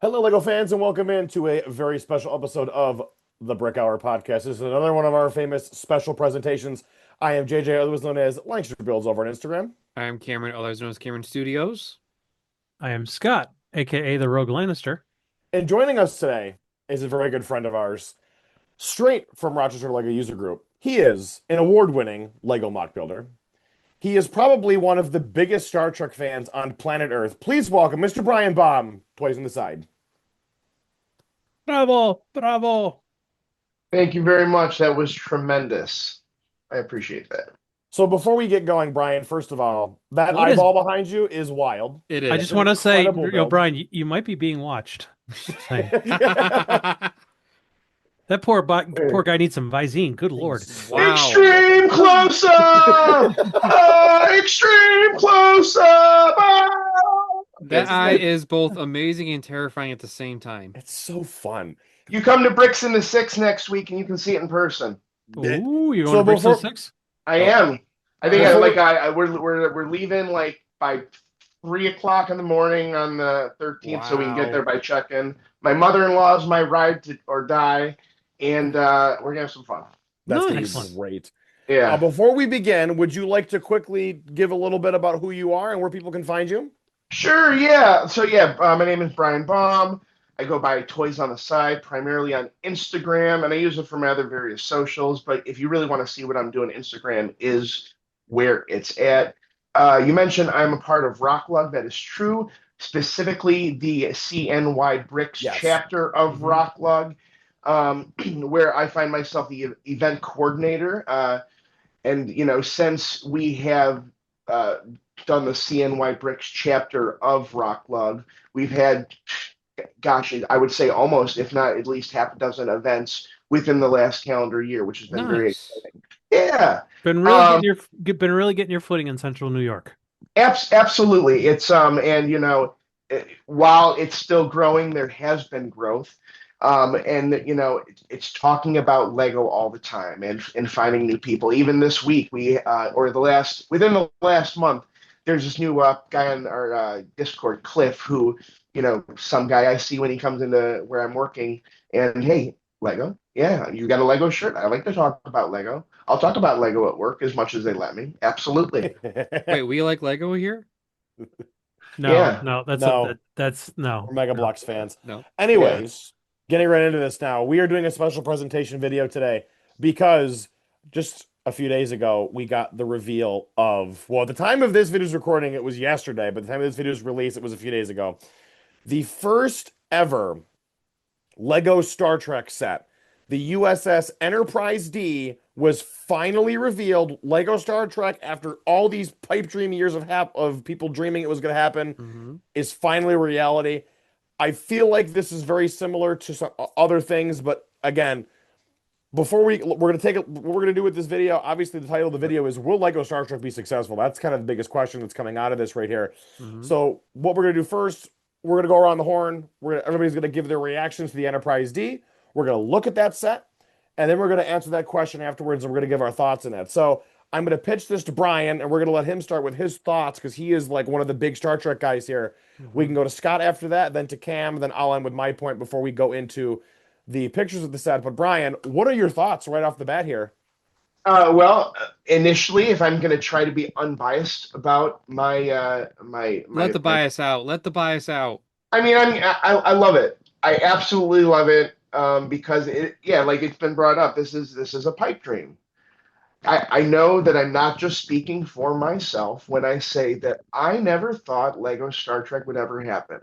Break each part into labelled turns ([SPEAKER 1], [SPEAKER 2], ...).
[SPEAKER 1] Hello, Lego fans, and welcome into a very special episode of the Brick Hour podcast. This is another one of our famous special presentations. I am JJ, otherwise known as Lancaster Builds over on Instagram.
[SPEAKER 2] I'm Cameron, otherwise known as Cameron Studios.
[SPEAKER 3] I am Scott, aka the Rogue Lannister.
[SPEAKER 1] And joining us today is a very good friend of ours, straight from Rochester Lego User Group. He is an award-winning Lego mock builder. He is probably one of the biggest Star Trek fans on planet Earth. Please welcome Mr. Brian Baum, Toys on the Side.
[SPEAKER 3] Bravo, bravo.
[SPEAKER 4] Thank you very much. That was tremendous. I appreciate that.
[SPEAKER 1] So before we get going, Brian, first of all, that
[SPEAKER 3] What is?
[SPEAKER 1] eyeball behind you is wild.
[SPEAKER 2] It
[SPEAKER 3] I
[SPEAKER 2] is.
[SPEAKER 3] just
[SPEAKER 1] It's an
[SPEAKER 3] want to say,
[SPEAKER 1] incredible build.
[SPEAKER 3] Brian, you might be being watched. Just saying.
[SPEAKER 1] Yeah.
[SPEAKER 3] That poor guy needs some Visine. Good Lord.
[SPEAKER 2] Wow.
[SPEAKER 4] Extreme close up! Extreme close up!
[SPEAKER 2] That eye is both amazing and terrifying at the same time.
[SPEAKER 1] It's so fun.
[SPEAKER 4] You come to Bricks in the Six next week and you can see it in person.
[SPEAKER 3] Ooh, you
[SPEAKER 1] So
[SPEAKER 3] going to Brixton
[SPEAKER 1] before-
[SPEAKER 3] 6?
[SPEAKER 4] I
[SPEAKER 1] Oh.
[SPEAKER 4] am. I think
[SPEAKER 1] Before-
[SPEAKER 4] we're leaving like by 3 o'clock in the morning on the 13th, so we can get
[SPEAKER 2] Wow.
[SPEAKER 4] there by check-in. My mother-in-law is my ride to or die, and we're gonna have some fun.
[SPEAKER 1] That's gonna be
[SPEAKER 3] Nice.
[SPEAKER 1] great.
[SPEAKER 4] Yeah.
[SPEAKER 1] Before we begin, would you like to quickly give a little bit about who you are and where people can find you?
[SPEAKER 4] Sure, yeah. So yeah, my name is Brian Baum. I go by Toys on the Side, primarily on Instagram, and I use it for my other various socials. But if you really want to see what I'm doing, Instagram is where it's at. You mentioned I'm a part of Rock Lug. That is true. Specifically, the CNY Bricks
[SPEAKER 1] Yes.
[SPEAKER 4] chapter of
[SPEAKER 1] Mhm.
[SPEAKER 4] Rock Lug, where I find myself the event coordinator. And since we have done the CNY Bricks chapter of Rock Lug, we've had, gosh, I would say almost, if not at least half a dozen events within the last calendar year, which has been very
[SPEAKER 2] Nice.
[SPEAKER 4] exciting. Yeah,
[SPEAKER 3] Been really
[SPEAKER 4] Um,
[SPEAKER 3] been really getting your footing in Central New York.
[SPEAKER 4] absolutely. It's and while it's still growing, there has been growth. And it's talking about Lego all the time and finding new people. Even this week, within the last month, there's this new guy on our Discord, Cliff, who some guy I see when he comes into where I'm working, and hey, Lego, yeah, you got a Lego shirt. I like to talk about Lego. I'll talk about Lego at work as much as they let me. Absolutely.
[SPEAKER 2] Wait, we like Lego here?
[SPEAKER 3] No,
[SPEAKER 4] Yeah.
[SPEAKER 3] no,
[SPEAKER 1] No.
[SPEAKER 3] that's no.
[SPEAKER 1] We're Mega
[SPEAKER 3] no.
[SPEAKER 1] Bloks fans.
[SPEAKER 2] No.
[SPEAKER 1] Anyways, getting right into this now. We are doing a special presentation video today because just a few days ago, we got the reveal of, well, at the time of this video's recording, it was yesterday, but the time of this video's release, it was a few days ago. The first ever Lego Star Trek set, the USS Enterprise D, was finally revealed. Lego Star Trek, after all these pipe dream years of people dreaming it was going to happen,
[SPEAKER 2] Mm-hmm.
[SPEAKER 1] is finally a reality. I feel like this is very similar to some other things, but again, before we're gonna take it, what we're gonna do with this video. Obviously, the title of the video is "Will Lego Star Trek be successful?" That's kind of the biggest question that's coming out of this right here.
[SPEAKER 2] Mm-hmm.
[SPEAKER 1] So, what we're gonna do first, we're gonna go around the horn. Everybody's gonna give their reactions to the Enterprise D. We're gonna look at that set, and then we're gonna answer that question afterwards, and we're gonna give our thoughts on that. So, I'm gonna pitch this to Brian, and we're gonna let him start with his thoughts because he is like one of the big Star Trek guys here. We can go to Scott after that, then to Cam, then I'll end with my point before we go into the pictures of the set. But Brian, what are your thoughts right off the bat here?
[SPEAKER 4] Well, initially, if I'm going to try to be unbiased about my
[SPEAKER 2] Let the bias out. Let the bias out.
[SPEAKER 4] I love it. I absolutely love it because like it's been brought up. This is a pipe dream. I know that I'm not just speaking for myself when I say that I never thought Lego Star Trek would ever happen.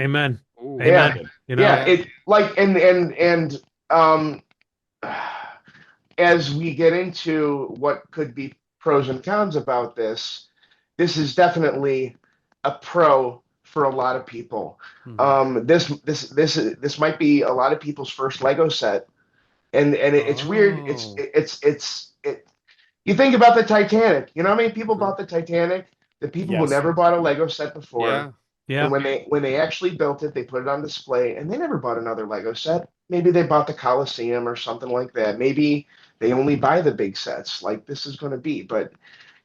[SPEAKER 3] Amen.
[SPEAKER 2] Ooh.
[SPEAKER 3] Amen. You know,
[SPEAKER 4] Yeah, it like and as we get into what could be pros and cons about this is definitely a pro for a lot of people.
[SPEAKER 2] Mhm.
[SPEAKER 4] This might be a lot of people's first Lego set, and it's weird.
[SPEAKER 2] Oh.
[SPEAKER 4] It. You think about the Titanic. You know how many people bought the Titanic? The people who
[SPEAKER 1] Yes.
[SPEAKER 4] never bought a Lego set before.
[SPEAKER 2] Yeah.
[SPEAKER 3] yeah.
[SPEAKER 4] And when they actually built it, they put it on display, and they never bought another Lego set. Maybe they bought the Coliseum or something like that. Maybe they only buy the big sets, like this is going to be. But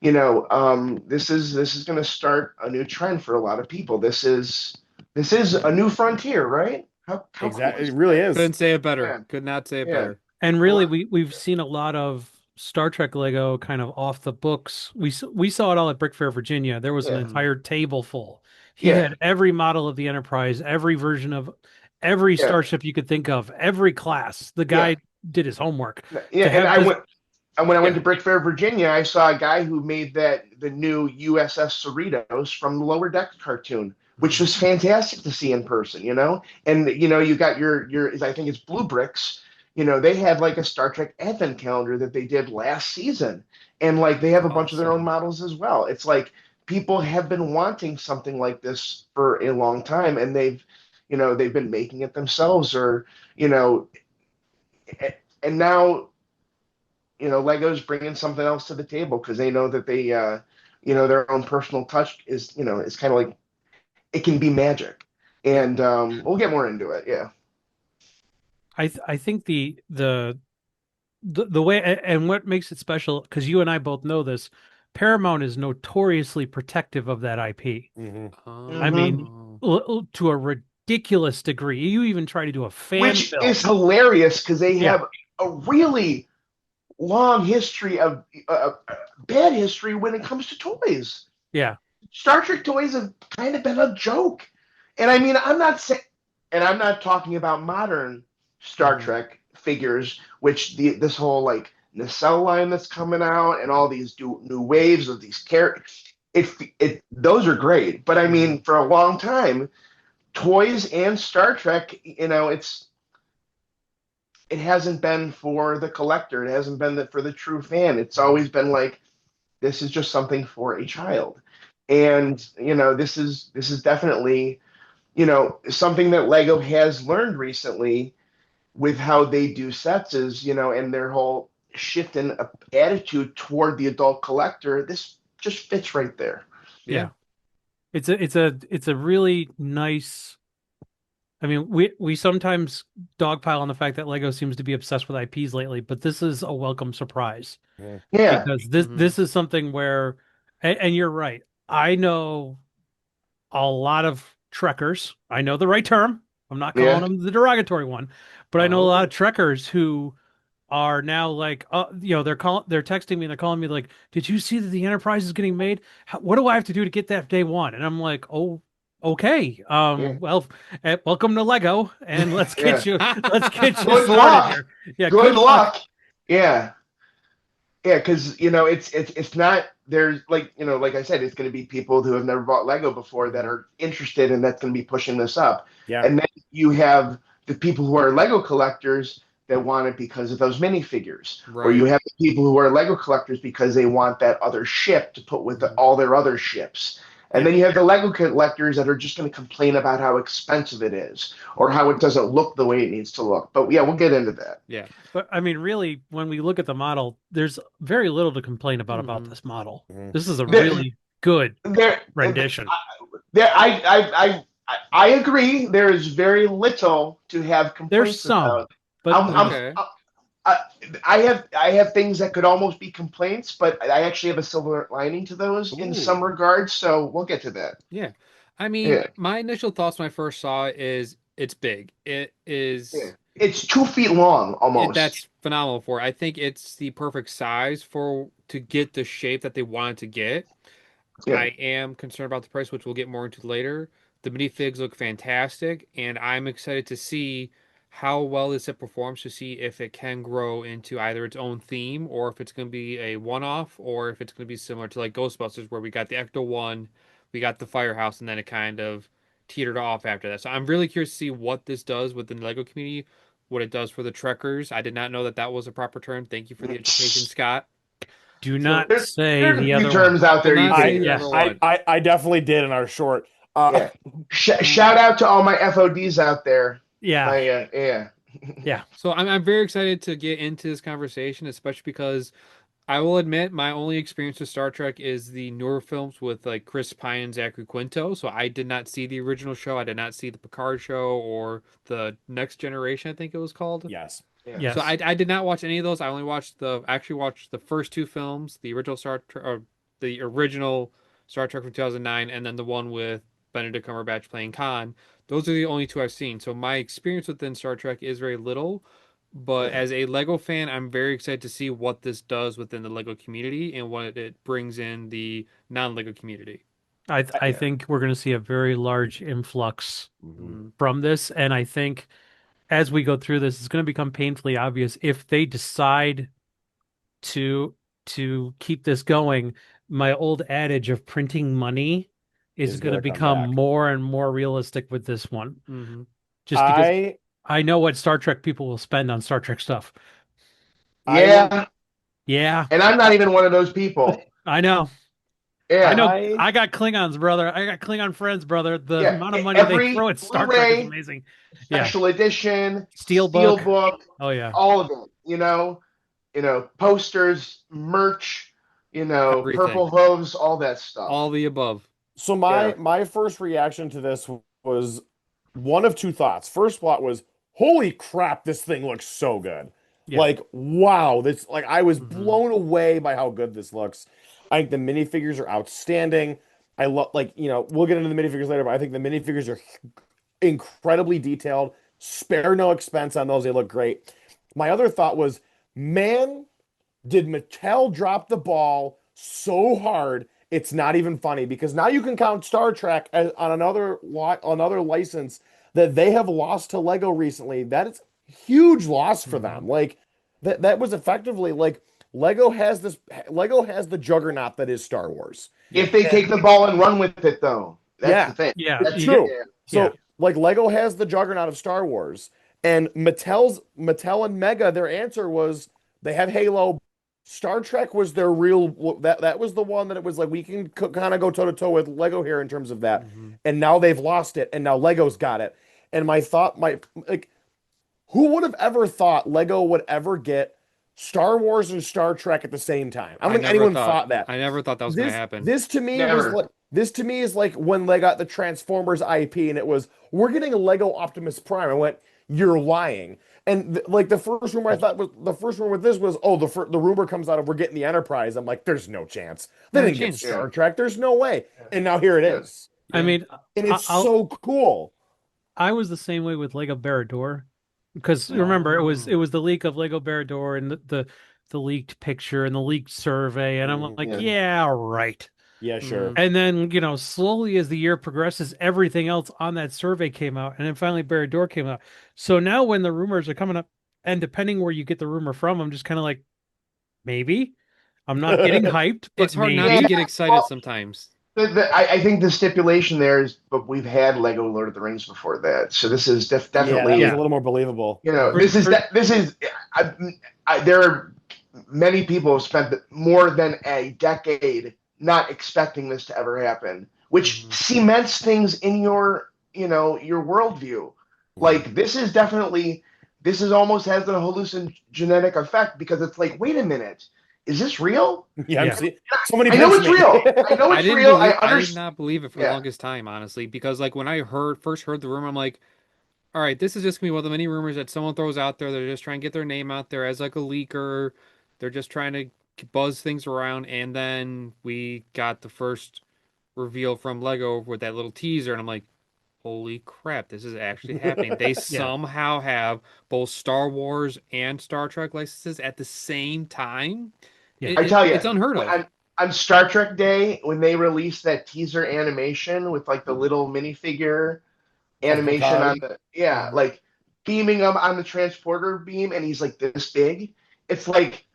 [SPEAKER 4] this is going to start a new trend for a lot of people. This is this is a new frontier, right? How cool
[SPEAKER 1] Exactly.
[SPEAKER 4] is
[SPEAKER 1] It really
[SPEAKER 4] that?
[SPEAKER 1] is.
[SPEAKER 2] Couldn't say it better.
[SPEAKER 4] Yeah,
[SPEAKER 2] Could not say it
[SPEAKER 4] yeah.
[SPEAKER 2] better.
[SPEAKER 3] And
[SPEAKER 4] A
[SPEAKER 3] really,
[SPEAKER 4] lot-
[SPEAKER 3] we've seen a lot of Star Trek Lego kind of off the books. We saw it all at Brick Fair, Virginia. There was an
[SPEAKER 4] Yeah,
[SPEAKER 3] entire table full. He
[SPEAKER 4] yeah,
[SPEAKER 3] had every model of the Enterprise, every version of every
[SPEAKER 4] yeah,
[SPEAKER 3] starship you could think of, every class. The
[SPEAKER 4] yeah,
[SPEAKER 3] guy did his homework
[SPEAKER 4] yeah.
[SPEAKER 3] to
[SPEAKER 4] And
[SPEAKER 3] have this.
[SPEAKER 4] when I went
[SPEAKER 2] Yeah.
[SPEAKER 4] to Brick Fair, Virginia, I saw a guy who made the new USS Cerritos from the Lower Decks cartoon, which was fantastic to see in person, you know? And you got your I think it's Blue Bricks, they had like a Star Trek advent calendar that they did last season. And like they have a bunch of their own
[SPEAKER 2] Awesome.
[SPEAKER 4] models as well. It's like people have been wanting something like this for a long time, and they've been making it themselves, or you know and now Lego's bringing something else to the table because they know that their own personal touch is kind of like it can be magic,
[SPEAKER 2] Yeah.
[SPEAKER 4] and we'll get more into it. Yeah,
[SPEAKER 3] I think the way and what makes it special, because you and I both know this, Paramount is notoriously protective of that IP.
[SPEAKER 1] Hmm.
[SPEAKER 3] I mean,
[SPEAKER 2] Oh.
[SPEAKER 3] to a ridiculous degree. You even try to do a fan
[SPEAKER 4] which
[SPEAKER 3] film.
[SPEAKER 4] is hilarious because they
[SPEAKER 3] Yeah,
[SPEAKER 4] have a really long history of bad history when it comes to toys.
[SPEAKER 3] yeah,
[SPEAKER 4] Star Trek toys have kind of been a joke, and I mean, I'm not talking about modern Star
[SPEAKER 2] Mhm.
[SPEAKER 4] Trek figures, which this whole like nacelle line that's coming out and all these new waves of these characters. Those are great, but I
[SPEAKER 2] Mhm.
[SPEAKER 4] mean, for a long time, toys and Star Trek, it hasn't been for the collector. It hasn't been for the true fan. It's always been like this is just something for a child, and this is definitely something that Lego has learned recently with how they do sets is and their whole shift in attitude toward the adult collector. This just fits right there.
[SPEAKER 2] Yeah.
[SPEAKER 3] yeah. It's a really nice. I mean, we sometimes dogpile on the fact that Lego seems to be obsessed with IPs lately, but this is a welcome surprise
[SPEAKER 4] Yeah,
[SPEAKER 3] because this
[SPEAKER 2] Mhm.
[SPEAKER 3] this is something where, and you're right. I know a lot of Trekkers. I know the right term. I'm not calling
[SPEAKER 4] yeah,
[SPEAKER 3] them the derogatory one, but I know a lot
[SPEAKER 2] Oh.
[SPEAKER 3] of Trekkers who are now like, they're texting me and they're calling me like, "Did you see that the Enterprise is getting made? What do I have to do to get that day one?" And I'm like, "Oh, okay.
[SPEAKER 4] yeah,
[SPEAKER 3] Well, welcome to Lego, and
[SPEAKER 4] yeah.
[SPEAKER 3] let's get you
[SPEAKER 4] Good
[SPEAKER 3] started
[SPEAKER 4] luck.
[SPEAKER 3] here." Yeah,
[SPEAKER 4] Good
[SPEAKER 3] good luck.
[SPEAKER 4] luck. Yeah. Yeah, because it's not there's like I said, it's going to be people who have never bought Lego before that
[SPEAKER 2] Mhm.
[SPEAKER 4] are interested, and that's going to be pushing this up.
[SPEAKER 1] Yeah.
[SPEAKER 4] And then you have the people who are Lego collectors that want it because of those minifigures, or you
[SPEAKER 2] Right.
[SPEAKER 4] have the people who are Lego collectors because they want that other ship to put with
[SPEAKER 2] Mhm.
[SPEAKER 4] all their other ships. And
[SPEAKER 1] Yeah.
[SPEAKER 4] then you have the Lego collectors that are just going to complain about how expensive it is or how it doesn't look the way it needs to look. But yeah, we'll get into that.
[SPEAKER 2] Yeah.
[SPEAKER 3] But I mean, really, when we look at the model, there's very little to complain about
[SPEAKER 2] Mhm.
[SPEAKER 3] this model.
[SPEAKER 1] Mhm.
[SPEAKER 3] This is a
[SPEAKER 4] There,
[SPEAKER 3] really good
[SPEAKER 4] there,
[SPEAKER 3] rendition.
[SPEAKER 4] There, I agree. There is very little to have
[SPEAKER 3] There's
[SPEAKER 4] complaints
[SPEAKER 3] some,
[SPEAKER 4] about.
[SPEAKER 3] but
[SPEAKER 4] I'm,
[SPEAKER 2] Okay.
[SPEAKER 4] I, I have things that could almost be complaints, but I actually have a silver lining to those in some
[SPEAKER 2] Ooh.
[SPEAKER 4] regards. So we'll get to that.
[SPEAKER 2] Yeah. I mean,
[SPEAKER 4] Yeah,
[SPEAKER 2] my initial thoughts when I first saw it is it's big. It
[SPEAKER 4] yeah.
[SPEAKER 2] is
[SPEAKER 4] It's 2 feet long almost.
[SPEAKER 2] that's phenomenal for it. I think it's the perfect size for to get the shape that they wanted to get.
[SPEAKER 4] Yeah,
[SPEAKER 2] I am concerned about the price, which we'll get more into later. The minifigs look fantastic, and I'm excited to see how well this set performs to see if it can grow into either its own theme or if it's going to be a one-off or if it's going to be similar to like Ghostbusters, where we got the Ecto One, we got the Firehouse, and then it kind of teetered off after that. So I'm really curious to see what this does within the Lego community, what it does for the Trekkers. I did not know that that was a proper term. Thank you for the education, Scott.
[SPEAKER 3] do
[SPEAKER 2] So
[SPEAKER 3] not
[SPEAKER 4] there's
[SPEAKER 3] say
[SPEAKER 4] there's a
[SPEAKER 3] the
[SPEAKER 4] few
[SPEAKER 3] other one.
[SPEAKER 4] terms
[SPEAKER 2] I
[SPEAKER 4] out
[SPEAKER 2] will
[SPEAKER 4] there you
[SPEAKER 2] not
[SPEAKER 4] could
[SPEAKER 2] say
[SPEAKER 1] I
[SPEAKER 2] the
[SPEAKER 4] use.
[SPEAKER 2] other
[SPEAKER 1] I
[SPEAKER 2] one.
[SPEAKER 1] I, I definitely did in our short.
[SPEAKER 4] Yeah, shout out to all my FODs out there.
[SPEAKER 3] Yeah,
[SPEAKER 4] My yeah,
[SPEAKER 3] yeah.
[SPEAKER 2] So I'm very excited to get into this conversation, especially because I will admit my only experience with Star Trek is the newer films with like Chris Pine and Zachary Quinto. So I did not see the original show. I did not see the Picard show or the Next Generation, I think it was called.
[SPEAKER 1] Yes.
[SPEAKER 4] yeah,
[SPEAKER 2] So
[SPEAKER 3] Yes.
[SPEAKER 2] I did not watch any of those. I only actually watched the first two films, the original Star Trek, or the original Star Trek from 2009, and then the one with Benedict Cumberbatch playing Khan. Those are the only two I've seen. So my experience within Star Trek is very little. But
[SPEAKER 4] Yeah.
[SPEAKER 2] as a Lego fan, I'm very excited to see what this does within the Lego community and what it brings in the non-Lego community.
[SPEAKER 3] I
[SPEAKER 4] Yeah.
[SPEAKER 3] think we're going to see a very large influx
[SPEAKER 1] Mhm.
[SPEAKER 2] Mhm.
[SPEAKER 3] from this, and I think as we go through this, it's going to become painfully obvious if they decide to keep this going. My old adage of printing money is
[SPEAKER 1] Is
[SPEAKER 3] going to
[SPEAKER 1] gonna come
[SPEAKER 3] become
[SPEAKER 1] back.
[SPEAKER 3] more and more realistic with this one,
[SPEAKER 2] Mhm.
[SPEAKER 3] just because
[SPEAKER 1] I
[SPEAKER 3] I know what Star Trek people will spend on Star Trek stuff.
[SPEAKER 1] I will
[SPEAKER 4] Yeah.
[SPEAKER 3] Yeah,
[SPEAKER 4] And I'm not even one of those people.
[SPEAKER 3] I know. I
[SPEAKER 4] Yeah.
[SPEAKER 3] know.
[SPEAKER 1] I
[SPEAKER 3] I got Klingons, brother. I got Klingon friends, brother. The
[SPEAKER 4] Yeah.
[SPEAKER 3] amount of money they
[SPEAKER 4] Every
[SPEAKER 3] throw at Star Trek is
[SPEAKER 4] Blu-ray,
[SPEAKER 3] amazing. Yeah.
[SPEAKER 4] special edition,
[SPEAKER 3] Steelbook.
[SPEAKER 4] steelbook,
[SPEAKER 3] Oh yeah.
[SPEAKER 4] all of it, posters, merch,
[SPEAKER 2] Everything.
[SPEAKER 4] purple hose, all that
[SPEAKER 2] All
[SPEAKER 4] stuff.
[SPEAKER 2] the above.
[SPEAKER 1] so
[SPEAKER 4] Yeah.
[SPEAKER 1] my first reaction to this was one of two thoughts. First thought was, holy crap, this thing looks so good.
[SPEAKER 3] Yeah.
[SPEAKER 1] Like, wow, this like I was
[SPEAKER 2] Mhm.
[SPEAKER 1] blown away by how good this looks. I think the minifigures are outstanding. I love we'll get into the minifigures later, but I think the minifigures are incredibly detailed. Spare no expense on those. They look great. My other thought was, man, did Mattel drop the ball so hard it's not even funny because now you can count Star Trek as, on another license that they have lost to Lego recently. That is a huge loss for
[SPEAKER 3] Mhm.
[SPEAKER 1] them. Like that was effectively like Lego has the juggernaut that is Star Wars.
[SPEAKER 4] If they
[SPEAKER 1] And
[SPEAKER 4] take the ball and run with it, though, that's the
[SPEAKER 1] yeah,
[SPEAKER 4] thing.
[SPEAKER 3] Yeah.
[SPEAKER 1] it's
[SPEAKER 4] That's
[SPEAKER 3] You get.
[SPEAKER 1] true.
[SPEAKER 4] yeah,
[SPEAKER 3] Yeah.
[SPEAKER 1] So like Lego has the juggernaut of Star Wars, and Mattel and Mega, their answer was they have Halo. Star Trek was their real that was the one that it was like we can kind of go toe to toe with Lego here in terms of that,
[SPEAKER 2] Mhm.
[SPEAKER 1] and now they've lost it, and now Lego's got it. And my thought, my like, who would have ever thought Lego would ever get Star Wars and Star Trek at the same time? I
[SPEAKER 2] I
[SPEAKER 1] don't think
[SPEAKER 2] never
[SPEAKER 1] anyone
[SPEAKER 2] thought.
[SPEAKER 1] thought that.
[SPEAKER 2] I never thought that was going to
[SPEAKER 1] This
[SPEAKER 2] happen.
[SPEAKER 1] this to me was
[SPEAKER 4] never.
[SPEAKER 1] like this to me is like when they got the Transformers IP and it was we're getting a Lego Optimus Prime. I went, you're lying. And like the first rumor with this was the rumor comes out of we're getting the Enterprise. I'm like, there's no chance. They
[SPEAKER 2] Not a
[SPEAKER 1] didn't get
[SPEAKER 2] chance.
[SPEAKER 4] Yeah,
[SPEAKER 1] Star Trek. There's no way. And now here it
[SPEAKER 4] yeah.
[SPEAKER 1] is.
[SPEAKER 3] I
[SPEAKER 2] Yeah.
[SPEAKER 3] mean,
[SPEAKER 1] And
[SPEAKER 3] I-
[SPEAKER 1] it's
[SPEAKER 3] I'll.
[SPEAKER 1] so cool.
[SPEAKER 3] I was the same way with Lego Barador because remember it
[SPEAKER 2] Oh.
[SPEAKER 3] was the leak of Lego Barador and the leaked picture and the leaked survey, and I'm like,
[SPEAKER 4] Yeah.
[SPEAKER 3] yeah, right.
[SPEAKER 1] Yeah, sure.
[SPEAKER 2] Mhm.
[SPEAKER 3] And then, slowly as the year progresses, everything else on that survey came out. And then finally Barador came out. So now when the rumors are coming up, and depending where you get the rumor from, I'm just kind of like, maybe. I'm not getting hyped, but
[SPEAKER 2] It's hard not
[SPEAKER 4] Yeah.
[SPEAKER 2] to
[SPEAKER 3] maybe.
[SPEAKER 2] get excited
[SPEAKER 4] Well,
[SPEAKER 2] sometimes.
[SPEAKER 4] I think the stipulation there is, but we've had Lego Lord of the Rings before that, so this is
[SPEAKER 1] Yeah, that was
[SPEAKER 4] definitely,
[SPEAKER 1] a
[SPEAKER 3] Yeah.
[SPEAKER 1] little more believable.
[SPEAKER 3] For, for,
[SPEAKER 4] this is. There are many people have spent more than a decade not expecting this to ever happen, which
[SPEAKER 2] Mhm.
[SPEAKER 4] cements things in your worldview. Like this is almost has a hallucinogenic effect because it's like, wait a minute, is this real?
[SPEAKER 1] Yeah, I'm
[SPEAKER 3] yeah.
[SPEAKER 1] seeing so many
[SPEAKER 4] I know
[SPEAKER 1] pinch
[SPEAKER 4] it's
[SPEAKER 1] me.
[SPEAKER 4] real. I know it's real. I
[SPEAKER 2] I did
[SPEAKER 4] understand.
[SPEAKER 2] not believe it for the
[SPEAKER 4] Yeah.
[SPEAKER 2] longest time, honestly, because like when I first heard the rumor, I'm like, all right, this is just gonna be one of the many rumors that someone throws out there. They're just trying to get their name out there as like a leaker. They're just trying to buzz things around. And then we got the first reveal from Lego with that little teaser, and I'm like, holy crap, this is actually happening. They
[SPEAKER 3] Yeah.
[SPEAKER 2] somehow have both Star Wars and Star Trek licenses at the same time.
[SPEAKER 3] Yeah.
[SPEAKER 4] I tell you,
[SPEAKER 2] It's unheard of.
[SPEAKER 4] on Star Trek Day when they released that teaser animation with like the little minifigure
[SPEAKER 1] Of
[SPEAKER 4] animation on
[SPEAKER 1] Picard.
[SPEAKER 4] the like beaming him on the transporter beam, and he's like this big. It's like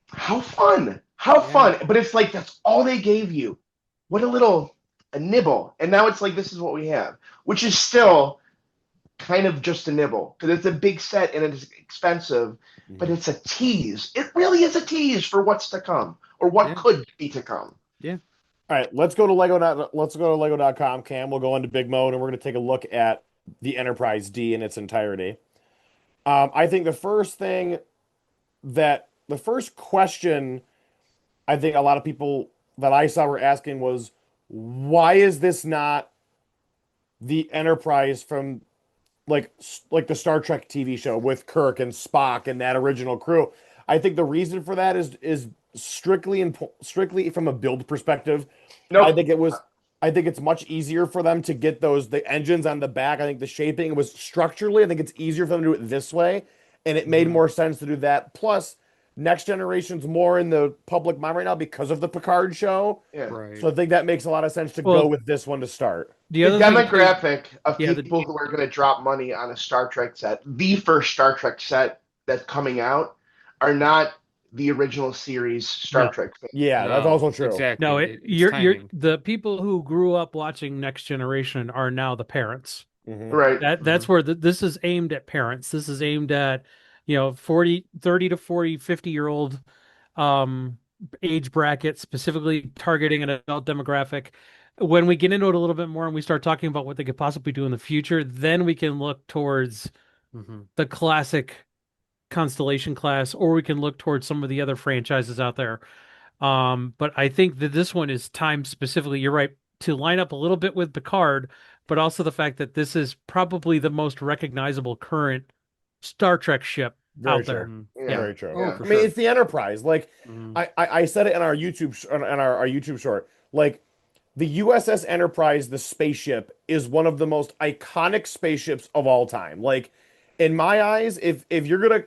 [SPEAKER 4] how
[SPEAKER 2] Yeah.
[SPEAKER 4] fun! But it's like that's all they gave you. What a nibble, and now it's like this is what we have, which is still kind of just a nibble because it's a big set and it's expensive, but it's a tease. It really is a tease for what's to come or what
[SPEAKER 2] Yeah.
[SPEAKER 4] could be to come.
[SPEAKER 2] Yeah.
[SPEAKER 1] All right, let's go to Lego.com, Cam. We'll go into big mode and we're going to take a look at the Enterprise D in its entirety. I think the first question I think a lot of people that I saw were asking was, why is this not the Enterprise from like the Star Trek TV show with Kirk and Spock and that original crew? I think the reason for that is strictly from a build perspective. I
[SPEAKER 4] Nope.
[SPEAKER 1] think it was. I think it's much easier for them to get the engines on the back. I think the shaping was structurally, I think it's easier for them to do it this way, and it made
[SPEAKER 2] Mhm.
[SPEAKER 1] more sense to do that. Plus, Next Generation's more in the public mind right now because of the Picard show.
[SPEAKER 4] Yeah.
[SPEAKER 2] Right.
[SPEAKER 1] So I think that makes a lot of sense to go
[SPEAKER 3] Well,
[SPEAKER 1] with this one to start.
[SPEAKER 3] the
[SPEAKER 4] The
[SPEAKER 3] other thing too,
[SPEAKER 4] demographic of
[SPEAKER 3] yeah,
[SPEAKER 4] people who are going to drop money on a Star Trek set, the first Star Trek set that's coming out, are not the original series Star
[SPEAKER 3] no,
[SPEAKER 4] Trek fans.
[SPEAKER 1] Yeah, that's
[SPEAKER 2] No,
[SPEAKER 1] also true.
[SPEAKER 3] no,
[SPEAKER 2] exactly. It's
[SPEAKER 3] you're
[SPEAKER 2] timing.
[SPEAKER 3] the people who grew up watching Next Generation are now the parents.
[SPEAKER 1] Hmm.
[SPEAKER 4] Right.
[SPEAKER 3] That's
[SPEAKER 2] Mhm.
[SPEAKER 3] where this is aimed at parents. This is aimed at, 40, 30 to 40, 50-year-old um age bracket, specifically targeting an adult demographic. When we get into it a little bit more and we start talking about what they could possibly do in the future, then we can look towards
[SPEAKER 2] Mhm.
[SPEAKER 3] the classic Constellation class, or we can look towards some of the other franchises out there. But I think that this one is timed specifically, you're right, to line up a little bit with Picard, but also the fact that this is probably the most recognizable current Star Trek ship
[SPEAKER 1] Very
[SPEAKER 3] out
[SPEAKER 1] true.
[SPEAKER 3] there.
[SPEAKER 2] Mhm.
[SPEAKER 3] Yeah.
[SPEAKER 4] Yeah.
[SPEAKER 1] Very true.
[SPEAKER 2] Oh,
[SPEAKER 4] Yeah.
[SPEAKER 2] for
[SPEAKER 1] I mean,
[SPEAKER 2] sure.
[SPEAKER 1] it's the Enterprise. Like
[SPEAKER 2] Mhm.
[SPEAKER 1] I said it in our our YouTube short. Like the USS Enterprise, the spaceship, is one of the most iconic spaceships of all time. Like in my eyes, if you're gonna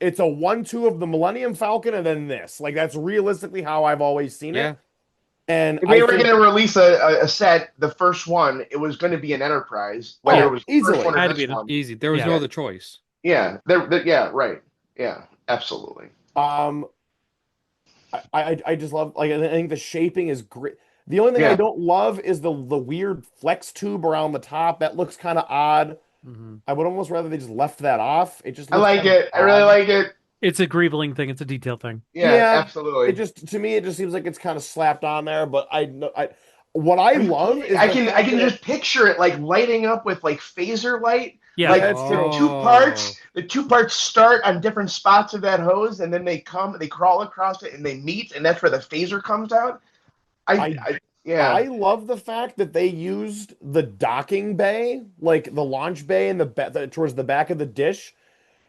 [SPEAKER 1] it's a 1-2 of the Millennium Falcon and then this. Like that's realistically how I've always seen it.
[SPEAKER 2] Yeah.
[SPEAKER 1] And
[SPEAKER 4] If
[SPEAKER 1] I
[SPEAKER 4] they were going
[SPEAKER 1] think,
[SPEAKER 4] to release a set, the first one, it was going to be an Enterprise, whether
[SPEAKER 3] Yeah,
[SPEAKER 4] it
[SPEAKER 1] oh,
[SPEAKER 4] was the first one
[SPEAKER 1] easily.
[SPEAKER 4] or
[SPEAKER 3] had to
[SPEAKER 4] this
[SPEAKER 3] be the
[SPEAKER 4] one.
[SPEAKER 2] Easy. There was
[SPEAKER 3] yeah.
[SPEAKER 2] no
[SPEAKER 4] Yeah.
[SPEAKER 2] other choice.
[SPEAKER 4] Yeah. Yeah. Right. Yeah. Absolutely.
[SPEAKER 1] Um, I just love like I think the shaping is great. The only thing I
[SPEAKER 4] Yeah.
[SPEAKER 1] don't love is the weird flex tube around the top. That looks kind of odd.
[SPEAKER 2] Mhm.
[SPEAKER 1] I would almost rather they just left that off. It just
[SPEAKER 4] I
[SPEAKER 1] looks
[SPEAKER 4] like
[SPEAKER 1] kind of
[SPEAKER 4] it. I really
[SPEAKER 1] odd.
[SPEAKER 4] like it.
[SPEAKER 3] It's a Greebling thing, it's a detail thing.
[SPEAKER 4] Yeah.
[SPEAKER 1] Yeah, it
[SPEAKER 4] Absolutely.
[SPEAKER 1] just to me it just seems like it's kind of slapped on there. But I know I what I
[SPEAKER 4] Are you
[SPEAKER 1] love
[SPEAKER 4] kidding?
[SPEAKER 1] is the
[SPEAKER 4] I
[SPEAKER 1] fact
[SPEAKER 4] can
[SPEAKER 1] that it.
[SPEAKER 4] just picture it like lighting up with like phaser light.
[SPEAKER 3] Yeah.
[SPEAKER 1] Yeah,
[SPEAKER 4] Like
[SPEAKER 1] it's true.
[SPEAKER 2] Oh.
[SPEAKER 4] the two parts start on different spots of that hose, and then they crawl across it, and they meet, and that's where the phaser comes out.
[SPEAKER 1] I
[SPEAKER 4] Yeah.
[SPEAKER 1] I love the fact that they used the docking bay, like the launch bay and towards the back of the dish,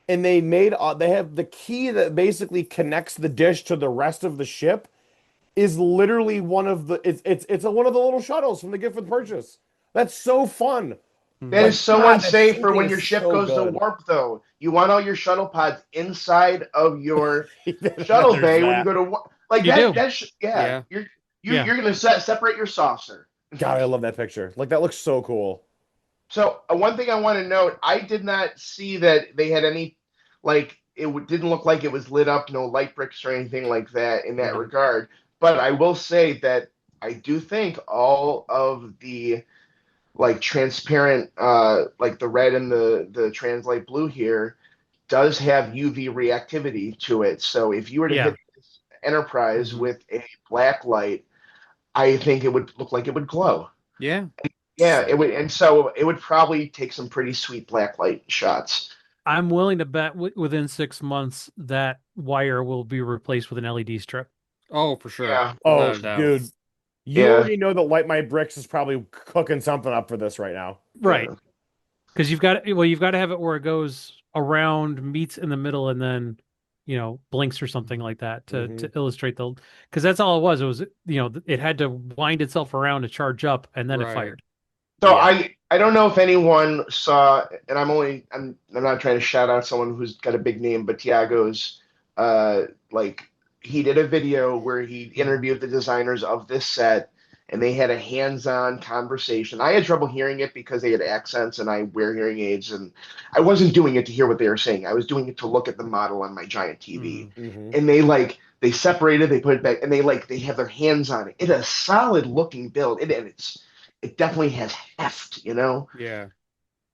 [SPEAKER 1] and they have the key that basically connects the dish to the rest of the ship is literally one of the one of the little shuttles from the gift with purchase. That's so fun.
[SPEAKER 4] That
[SPEAKER 2] Mhm.
[SPEAKER 4] is
[SPEAKER 1] Like
[SPEAKER 4] so
[SPEAKER 1] God, that
[SPEAKER 4] unsafe for
[SPEAKER 1] shaping
[SPEAKER 4] when your
[SPEAKER 1] is
[SPEAKER 4] ship
[SPEAKER 1] so
[SPEAKER 4] goes to
[SPEAKER 1] good.
[SPEAKER 4] warp, though. You want all your shuttle pods inside of your shuttle
[SPEAKER 1] There's
[SPEAKER 4] bay when you
[SPEAKER 1] that.
[SPEAKER 4] go to warp. Like
[SPEAKER 3] You do.
[SPEAKER 4] yeah.
[SPEAKER 2] Yeah.
[SPEAKER 3] Yeah.
[SPEAKER 4] You're gonna separate your saucer.
[SPEAKER 1] God, I love that picture. Like that looks so cool.
[SPEAKER 4] So one thing I want to note, I did not see that they had any, like didn't look like it was lit up, no light bricks or anything like that in that
[SPEAKER 2] Mhm.
[SPEAKER 4] regard. But I will say that I do think all of the like transparent, like the red and the translate blue here does have UV reactivity to it. So if you were to
[SPEAKER 3] Yeah.
[SPEAKER 4] hit this Enterprise
[SPEAKER 2] Mhm.
[SPEAKER 4] with a black light, I think it would look like it would glow.
[SPEAKER 2] Yeah.
[SPEAKER 4] Yeah, it
[SPEAKER 1] Sick.
[SPEAKER 4] would, and so it would probably take some pretty sweet black light shots.
[SPEAKER 3] I'm willing to bet within 6 months that wire will be replaced with an LED strip.
[SPEAKER 2] Oh, for sure.
[SPEAKER 4] Yeah,
[SPEAKER 1] Oh,
[SPEAKER 2] Without a doubt.
[SPEAKER 1] dude, you
[SPEAKER 4] yeah,
[SPEAKER 1] already know that Light My Bricks is probably cooking something up for this right now.
[SPEAKER 3] Right.
[SPEAKER 4] yeah.
[SPEAKER 3] Because you've got to have it where it goes around, meets in the middle, and then, blinks or something like that to
[SPEAKER 1] Hmm.
[SPEAKER 3] to illustrate because that's all it was. It was, it had to wind itself around to charge up, and then it
[SPEAKER 2] Right.
[SPEAKER 3] fired.
[SPEAKER 4] So
[SPEAKER 1] Yeah.
[SPEAKER 4] I don't know if anyone saw, and I'm not trying to shout out someone who's got a big name, but Tiago's like he did a video where he interviewed the designers of this set, and they had a hands-on conversation. I had trouble hearing it because they had accents, and I wear hearing aids, and I wasn't doing it to hear what they were saying. I was doing it to look at the model on my giant TV,
[SPEAKER 2] Mhm.
[SPEAKER 1] Hmm.
[SPEAKER 4] and they separated, they put it back, and they have their hands on it. It's a solid looking build, and it definitely has heft,
[SPEAKER 2] Yeah.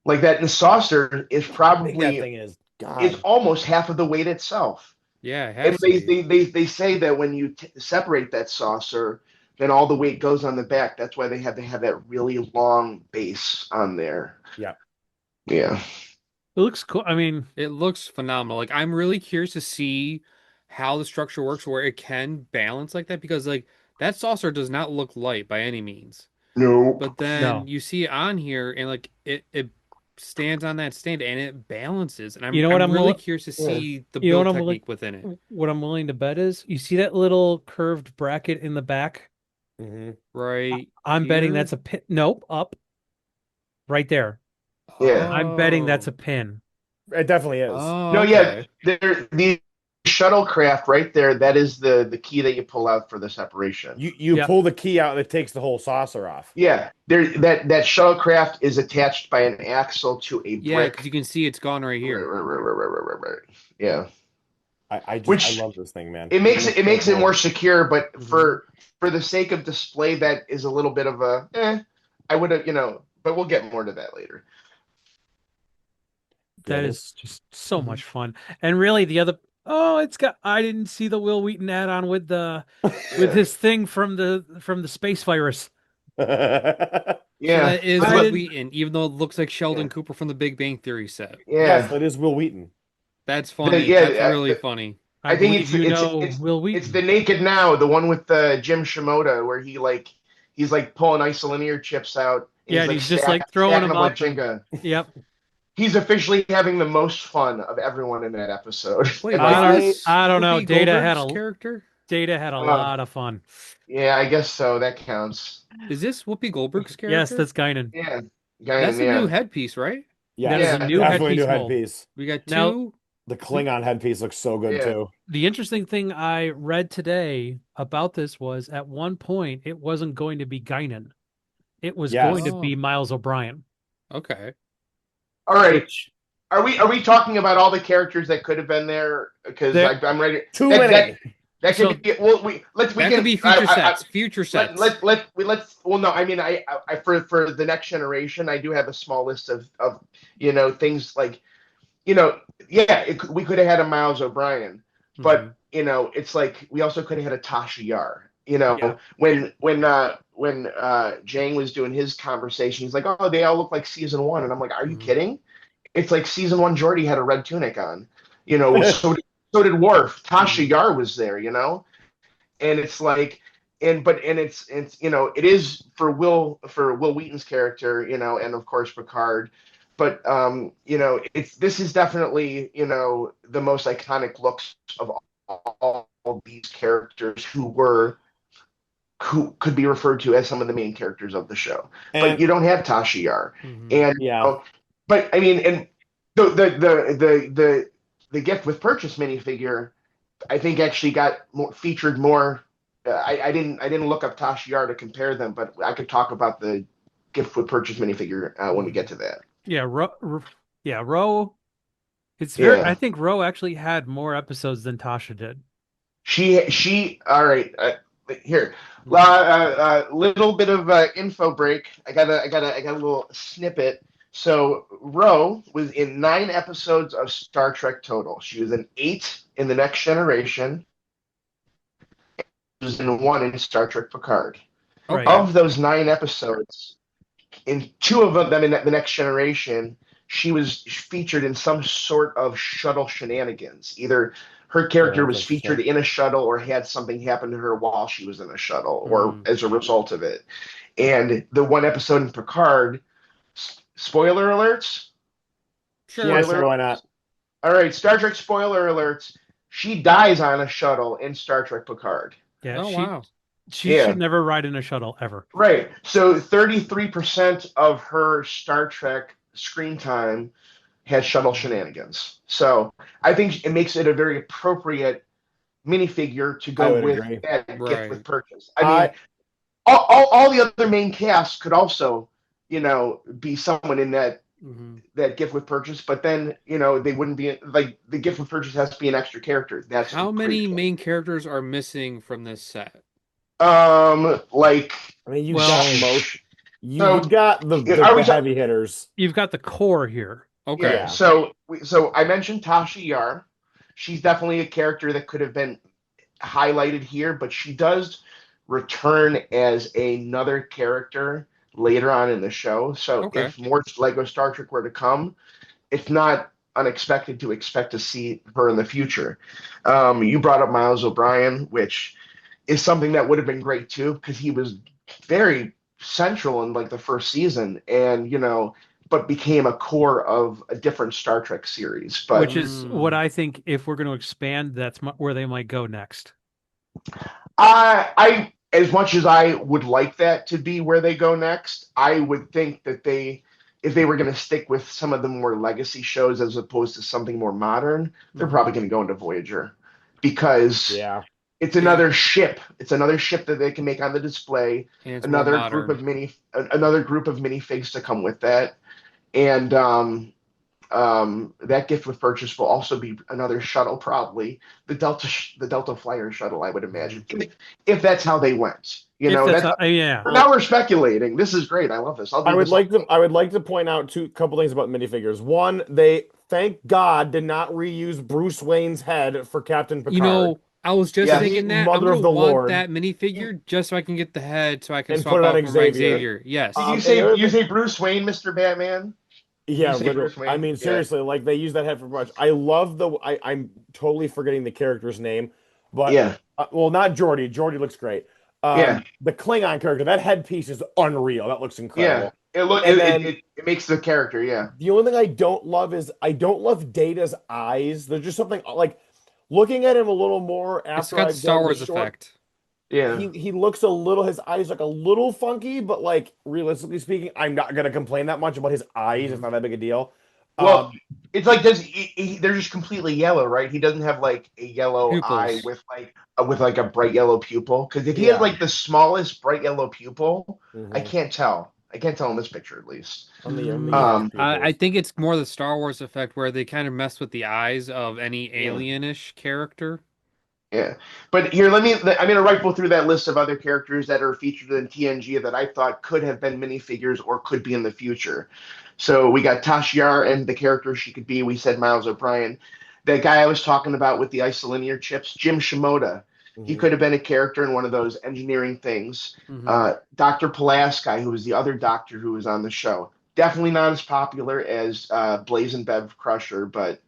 [SPEAKER 4] like that. And saucer
[SPEAKER 1] How big that thing is.
[SPEAKER 4] is
[SPEAKER 1] God.
[SPEAKER 4] almost half of the weight itself.
[SPEAKER 2] Yeah, it
[SPEAKER 4] And
[SPEAKER 2] has to be.
[SPEAKER 4] they say that when you separate that saucer, then all the weight goes on the back. That's why they have to have that really long base on there.
[SPEAKER 1] Yeah.
[SPEAKER 4] Yeah.
[SPEAKER 3] It looks cool. I mean,
[SPEAKER 2] It looks phenomenal. Like I'm really curious to see how the structure works where it can balance like that because like that saucer does not look light by any means.
[SPEAKER 4] Nope.
[SPEAKER 2] But then
[SPEAKER 3] no.
[SPEAKER 2] you see it on here and like it stands on that stand and it balances. And
[SPEAKER 3] You
[SPEAKER 2] I'm
[SPEAKER 3] know what
[SPEAKER 2] I'm
[SPEAKER 3] I'm
[SPEAKER 2] really
[SPEAKER 3] willing,
[SPEAKER 2] curious to
[SPEAKER 4] Yeah.
[SPEAKER 2] see the
[SPEAKER 3] you know what
[SPEAKER 2] build
[SPEAKER 3] I'm willing,
[SPEAKER 2] technique within it.
[SPEAKER 3] what I'm willing to bet is, you see that little curved bracket in the back
[SPEAKER 1] Hmm.
[SPEAKER 2] right
[SPEAKER 3] I'm betting
[SPEAKER 2] here.
[SPEAKER 3] that's a pin. Nope, up right there.
[SPEAKER 4] Yeah.
[SPEAKER 3] I'm betting that's a
[SPEAKER 2] Oh.
[SPEAKER 3] pin.
[SPEAKER 1] It definitely is.
[SPEAKER 2] Oh,
[SPEAKER 4] No, yeah,
[SPEAKER 2] okay.
[SPEAKER 4] the shuttlecraft right there, that is the key that you pull out for the separation.
[SPEAKER 1] You
[SPEAKER 3] Yeah,
[SPEAKER 1] pull the key out and it takes the whole saucer off.
[SPEAKER 4] Yeah, there that shuttlecraft is attached by an axle to a
[SPEAKER 2] Yeah, because you
[SPEAKER 4] brick.
[SPEAKER 2] can see it's gone right
[SPEAKER 4] Right,
[SPEAKER 2] here.
[SPEAKER 4] right, right, right, right, right, right. Yeah.
[SPEAKER 1] I
[SPEAKER 4] Which
[SPEAKER 1] love this thing, man.
[SPEAKER 4] it
[SPEAKER 1] It
[SPEAKER 4] makes
[SPEAKER 1] looks
[SPEAKER 4] it
[SPEAKER 1] so
[SPEAKER 4] makes it more
[SPEAKER 1] cool.
[SPEAKER 4] secure, but
[SPEAKER 2] Hmm.
[SPEAKER 4] for the sake of display, that is a little bit of a I would have, but we'll get more to that later.
[SPEAKER 1] Yeah,
[SPEAKER 3] that
[SPEAKER 1] this.
[SPEAKER 3] is just so
[SPEAKER 1] Mhm.
[SPEAKER 3] much fun. And really, the other it's got I didn't see the Will Wheaton add-on with
[SPEAKER 4] Yeah.
[SPEAKER 3] his thing from the space virus.
[SPEAKER 2] So
[SPEAKER 4] Yeah.
[SPEAKER 2] that is
[SPEAKER 3] I
[SPEAKER 2] Will
[SPEAKER 3] didn't.
[SPEAKER 2] Wheaton, even though it looks like
[SPEAKER 4] Yeah.
[SPEAKER 2] Sheldon Cooper from the Big Bang Theory set.
[SPEAKER 1] Yes,
[SPEAKER 4] Yeah.
[SPEAKER 1] that is Will Wheaton.
[SPEAKER 2] That's
[SPEAKER 4] The
[SPEAKER 2] funny. That's
[SPEAKER 4] yeah,
[SPEAKER 2] really funny.
[SPEAKER 3] I
[SPEAKER 4] I think
[SPEAKER 3] believe you know Will
[SPEAKER 4] it's the
[SPEAKER 3] Wheaton.
[SPEAKER 4] Naked Now, the one with Jim Shimoda, where he's like pulling isolineer chips out and
[SPEAKER 3] Yeah,
[SPEAKER 4] he's
[SPEAKER 3] and
[SPEAKER 4] like
[SPEAKER 3] he's just like throwing
[SPEAKER 4] stacking
[SPEAKER 3] them
[SPEAKER 4] them like
[SPEAKER 3] up and
[SPEAKER 4] Jenga.
[SPEAKER 3] yep.
[SPEAKER 4] He's officially having the most fun of everyone in that episode.
[SPEAKER 2] Wait,
[SPEAKER 4] And
[SPEAKER 2] was
[SPEAKER 4] like
[SPEAKER 2] this
[SPEAKER 3] I don't know.
[SPEAKER 2] Whoopi Goldberg's character?
[SPEAKER 3] Data had a
[SPEAKER 4] uh,
[SPEAKER 3] lot of fun.
[SPEAKER 4] yeah, I guess so. That counts.
[SPEAKER 2] Is this Whoopi Goldberg's
[SPEAKER 3] Yes,
[SPEAKER 2] character?
[SPEAKER 3] that's Guinan.
[SPEAKER 4] Yeah.
[SPEAKER 2] That's
[SPEAKER 4] Guinan,
[SPEAKER 2] a new
[SPEAKER 4] yeah.
[SPEAKER 2] headpiece, right?
[SPEAKER 3] That is a
[SPEAKER 1] Yes,
[SPEAKER 3] new
[SPEAKER 4] Yeah.
[SPEAKER 1] definitely new
[SPEAKER 3] headpiece mold.
[SPEAKER 1] headpiece.
[SPEAKER 2] We got
[SPEAKER 3] Now,
[SPEAKER 2] two.
[SPEAKER 1] The
[SPEAKER 3] the,
[SPEAKER 1] Klingon headpiece looks so good
[SPEAKER 4] Yeah.
[SPEAKER 1] too.
[SPEAKER 3] the interesting thing I read today about this was at one point it wasn't going to be Guinan. It was going to
[SPEAKER 1] Yes.
[SPEAKER 3] be
[SPEAKER 2] Oh,
[SPEAKER 3] Miles O'Brien,
[SPEAKER 2] okay.
[SPEAKER 4] All right.
[SPEAKER 3] which
[SPEAKER 4] Are we talking about all the characters that could have been there? Because
[SPEAKER 3] there.
[SPEAKER 4] I'm ready.
[SPEAKER 1] Too
[SPEAKER 4] That that
[SPEAKER 1] many.
[SPEAKER 4] that
[SPEAKER 3] So
[SPEAKER 4] could be. Well, we
[SPEAKER 2] That could
[SPEAKER 4] can.
[SPEAKER 2] be future sets. Future
[SPEAKER 4] Let
[SPEAKER 2] sets.
[SPEAKER 4] let's. Well, no, I mean, for the next generation, I do have a small list of things like you know yeah, we could have had a Miles O'Brien,
[SPEAKER 2] Hmm.
[SPEAKER 4] but it's like we also could have had a Tasha Yar.
[SPEAKER 3] yeah,
[SPEAKER 4] When Jang was doing his conversation, he's like, "Oh, they all look like season one," and I'm like, "Are you
[SPEAKER 2] Hmm.
[SPEAKER 4] kidding?" It's like season one. Jordy had a red tunic on, so did Worf. Tasha
[SPEAKER 2] Hmm.
[SPEAKER 4] Yar was there, and it's like, and it's it is for Will Wheaton's character, and of course Picard, but it's this is definitely the most iconic looks of all these characters who could be referred to as some of the main characters of the show. But
[SPEAKER 1] And
[SPEAKER 4] you don't have Tasha Yar,
[SPEAKER 2] Hmm.
[SPEAKER 4] and
[SPEAKER 1] yeah,
[SPEAKER 4] but I mean, and the gift with purchase minifigure, I think actually got featured more. I didn't look up Tasha Yar to compare them, but I could talk about the gift with purchase minifigure when we
[SPEAKER 2] Hmm.
[SPEAKER 4] get to that.
[SPEAKER 3] yeah, yeah, Ro. It's very. I
[SPEAKER 4] Yeah,
[SPEAKER 3] think Ro actually had more episodes than Tasha did.
[SPEAKER 4] she. All right, here.
[SPEAKER 2] Hmm.
[SPEAKER 4] Little bit of info break. I got a little snippet. So Ro was in 9 episodes of Star Trek total. She was in 8 in The Next Generation. She was in 1 in Star Trek Picard.
[SPEAKER 3] Right.
[SPEAKER 2] Okay.
[SPEAKER 4] Of those 9 episodes, in 2 of them in The Next Generation, she was featured in some sort of shuttle shenanigans. Either her
[SPEAKER 1] oh,
[SPEAKER 4] character
[SPEAKER 1] that's
[SPEAKER 4] was featured
[SPEAKER 1] interesting.
[SPEAKER 4] in a shuttle or had something happen to her while she was in a shuttle or
[SPEAKER 2] Hmm.
[SPEAKER 4] as a result of it. And the one episode in Picard, spoiler alerts,
[SPEAKER 1] Yeah,
[SPEAKER 2] Sure.
[SPEAKER 1] sure,
[SPEAKER 4] spoiler
[SPEAKER 1] why
[SPEAKER 4] alerts.
[SPEAKER 1] not?
[SPEAKER 4] All right, Star Trek spoiler alerts. She dies on a shuttle in Star Trek Picard.
[SPEAKER 3] Yeah,
[SPEAKER 2] Oh wow.
[SPEAKER 3] she should
[SPEAKER 4] Yeah,
[SPEAKER 3] never ride in a shuttle ever.
[SPEAKER 4] right. So 33% of her Star Trek screen time has shuttle
[SPEAKER 2] Hmm.
[SPEAKER 4] shenanigans. So I think it makes it a very appropriate minifigure to
[SPEAKER 1] I
[SPEAKER 4] go
[SPEAKER 1] would
[SPEAKER 4] with
[SPEAKER 1] agree.
[SPEAKER 4] that gift with
[SPEAKER 2] Right.
[SPEAKER 4] purchase. I mean,
[SPEAKER 1] I
[SPEAKER 4] all the other main cast could also, be someone in
[SPEAKER 2] Hmm.
[SPEAKER 4] that gift with purchase, but then, they wouldn't be like the gift with purchase has to be an extra character. That's the
[SPEAKER 2] How
[SPEAKER 4] great
[SPEAKER 2] many
[SPEAKER 4] point.
[SPEAKER 2] main characters are missing from this set?
[SPEAKER 4] Like,
[SPEAKER 1] I mean, you've got
[SPEAKER 3] Well,
[SPEAKER 1] most.
[SPEAKER 4] so
[SPEAKER 1] You've got the the,
[SPEAKER 4] are we
[SPEAKER 1] the heavy hitters.
[SPEAKER 3] you've got the core here.
[SPEAKER 4] yeah,
[SPEAKER 2] Okay.
[SPEAKER 1] Yeah.
[SPEAKER 4] so I mentioned Tasha Yar. She's definitely a character that could have been highlighted here, but she does return as another character later on in the show. So
[SPEAKER 2] Okay.
[SPEAKER 4] if more Lego Star Trek were to come, it's not unexpected to expect to see her in the future. You brought up Miles O'Brien, which is something that would have been great too, because he was very central in like the first season, and but became a core of a different Star Trek series.
[SPEAKER 3] Which
[SPEAKER 4] But
[SPEAKER 3] is what
[SPEAKER 2] Mm.
[SPEAKER 3] I think if we're going to expand, that's where they might go next.
[SPEAKER 4] I as much as I would like that to be where they go next, I would think that if they were going to stick with some of the more legacy shows as opposed to something more modern, they're probably going to go into Voyager because
[SPEAKER 1] Yeah.
[SPEAKER 4] it's
[SPEAKER 2] Yeah.
[SPEAKER 4] another ship. It's another ship that they can make on the display.
[SPEAKER 2] And it's more modern.
[SPEAKER 4] Another group of minifigs to come with that, and that gift with purchase will also be another shuttle, probably the Delta Flyer shuttle, I would imagine, if that's how they went. You
[SPEAKER 3] If
[SPEAKER 4] know,
[SPEAKER 3] that's
[SPEAKER 4] that's
[SPEAKER 3] yeah.
[SPEAKER 4] now we're speculating. This is great. I love this. I'll do this.
[SPEAKER 1] I would like to point out couple things about minifigures. One, they thank God did not reuse Bruce Wayne's head for Captain Picard.
[SPEAKER 2] You know, I was just
[SPEAKER 4] Yeah.
[SPEAKER 2] thinking that I'm
[SPEAKER 1] Mother
[SPEAKER 2] gonna
[SPEAKER 1] of the
[SPEAKER 2] want
[SPEAKER 1] Lord.
[SPEAKER 2] that minifigure just so I can get the head so I can
[SPEAKER 1] And
[SPEAKER 2] swap
[SPEAKER 1] put it on
[SPEAKER 2] out for my
[SPEAKER 1] Xavier.
[SPEAKER 2] Xavier. Yes.
[SPEAKER 4] Did
[SPEAKER 1] and the
[SPEAKER 4] say
[SPEAKER 1] other
[SPEAKER 4] you
[SPEAKER 1] thing-
[SPEAKER 4] say Bruce Wayne, Mr. Batman?
[SPEAKER 1] Yeah,
[SPEAKER 4] You say
[SPEAKER 1] literally.
[SPEAKER 4] Bruce Wayne?
[SPEAKER 1] I mean,
[SPEAKER 4] Yeah.
[SPEAKER 1] seriously, like they use that head for much. I love I'm totally forgetting the character's name, but
[SPEAKER 4] Yeah.
[SPEAKER 1] well, not Geordi. Geordi looks great.
[SPEAKER 4] Yeah.
[SPEAKER 1] The Klingon character, that headpiece is unreal. That looks incredible.
[SPEAKER 4] Yeah. It makes the character, yeah.
[SPEAKER 1] The only thing I don't love is I don't love Data's eyes. There's just something like looking at him a little more
[SPEAKER 2] It's
[SPEAKER 1] after
[SPEAKER 2] got
[SPEAKER 1] I've
[SPEAKER 2] the Star
[SPEAKER 1] done the
[SPEAKER 2] Wars
[SPEAKER 1] short.
[SPEAKER 2] effect.
[SPEAKER 4] Yeah.
[SPEAKER 1] He looks a little, his eyes look a little funky, but like realistically speaking, I'm not gonna complain that much about his eyes. It's not that big a deal.
[SPEAKER 4] Well, it's like they're just completely yellow, right? He doesn't have like a yellow eye
[SPEAKER 2] Pupils.
[SPEAKER 4] with like a bright yellow pupil. Because if he
[SPEAKER 1] Yeah.
[SPEAKER 4] had like the smallest bright yellow pupil,
[SPEAKER 1] Mhm.
[SPEAKER 4] I can't tell. I can't tell in this picture at least.
[SPEAKER 1] On the
[SPEAKER 4] Um,
[SPEAKER 2] I think it's more the Star Wars effect where they kind of mess with the eyes of any alienish character.
[SPEAKER 4] Yeah, but here, I'm going to rifle through that list of other characters that are featured in TNG that I thought could have been minifigures or could be in the future. So we got Tash Yar and the character she could be. We said Miles O'Brien. That guy I was talking about with the isolinear chips, Jim Shimoda. He could have been a character in one of those engineering things. Dr. Pulaski, who was the other doctor who was on the show. Definitely not as popular as Blaze and Bev Crusher, but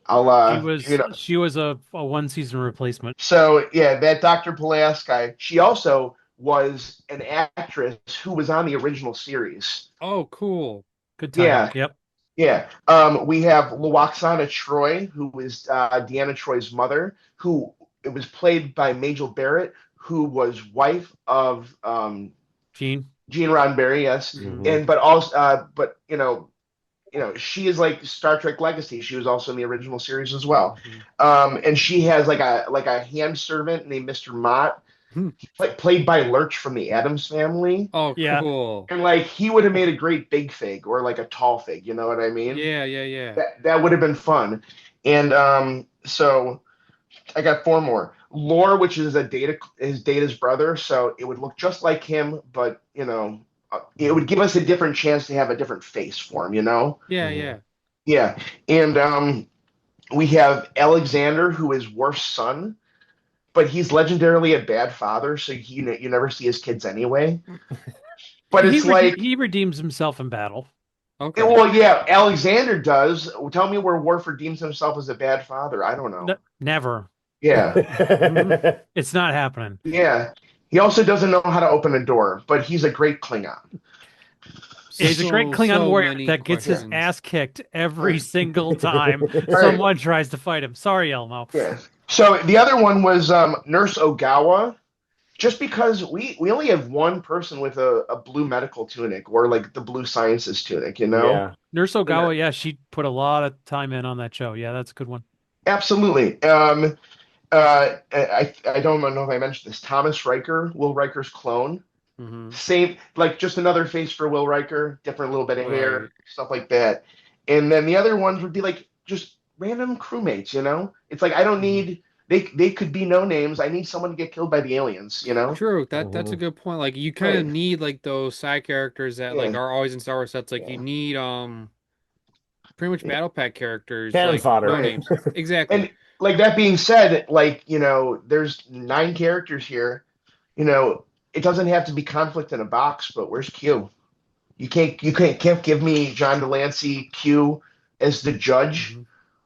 [SPEAKER 4] I'll
[SPEAKER 3] she was a 1 season replacement.
[SPEAKER 4] So yeah, that Dr. Pulaski, she also was an actress who was on the original series.
[SPEAKER 2] Oh, cool.
[SPEAKER 3] Good time.
[SPEAKER 4] Yeah.
[SPEAKER 3] Yep.
[SPEAKER 4] Yeah. We have Luoxana Troy, who is Deanna Troy's mother, who it was played by Majel Barrett, who was wife of
[SPEAKER 3] Gene
[SPEAKER 4] Roddenberry, yes. And but also she is like Star Trek Legacy. She was also in the original series as well. And she has like a hand servant named Mr. Mott, played by Lurch from the Addams Family.
[SPEAKER 2] Oh,
[SPEAKER 3] Yeah.
[SPEAKER 2] cool.
[SPEAKER 4] And like he would have made a great big fig or like a tall fig, you know what I mean?
[SPEAKER 2] Yeah.
[SPEAKER 4] That would have been fun. And so I got four more. Lore, which is Data's brother, so it would look just like him, but it would give us a different chance to have a different face for him,
[SPEAKER 2] Yeah.
[SPEAKER 4] Yeah. And we have Alexander, who is Worf's son, but he's legendarily a bad father, so you never see his kids anyway. But it's
[SPEAKER 3] he redeems himself in battle.
[SPEAKER 2] Okay.
[SPEAKER 4] Well, yeah, Alexander does. Tell me where Worf redeems himself as a bad father. I don't know.
[SPEAKER 3] Never.
[SPEAKER 4] Yeah.
[SPEAKER 3] It's not happening.
[SPEAKER 4] Yeah. He also doesn't know how to open a door, but he's a great Klingon.
[SPEAKER 3] He's a great Klingon warrior that gets his ass kicked every single time someone tries to fight him. Sorry, Elmo.
[SPEAKER 4] Yeah. So the other one was Nurse Ogawa. Just because we only have one person with a blue medical tunic or like the blue sciences tunic,
[SPEAKER 1] Yeah.
[SPEAKER 3] Nurse Ogawa, yeah, she put a lot of time in on that show. Yeah, that's a good one.
[SPEAKER 4] Absolutely. I don't know if I mentioned this. Thomas Riker, Will Riker's clone. Same, like just another face for Will Riker, different little bit of hair, stuff like that. And then the other ones would be like just random crewmates, It's like I don't need they could be no names. I need someone to get killed by the aliens,
[SPEAKER 2] True. That's a good point. Like you kind of need like those side characters that like are always in Star Wars sets. Like you need pretty much battle pack characters.
[SPEAKER 1] Cannon
[SPEAKER 2] like,
[SPEAKER 1] fodder.
[SPEAKER 2] No names. Exactly.
[SPEAKER 4] And like that being said, like, there's 9 characters here. It doesn't have to be conflict in a box, but where's Q? You can't give me John Delancey Q as the judge.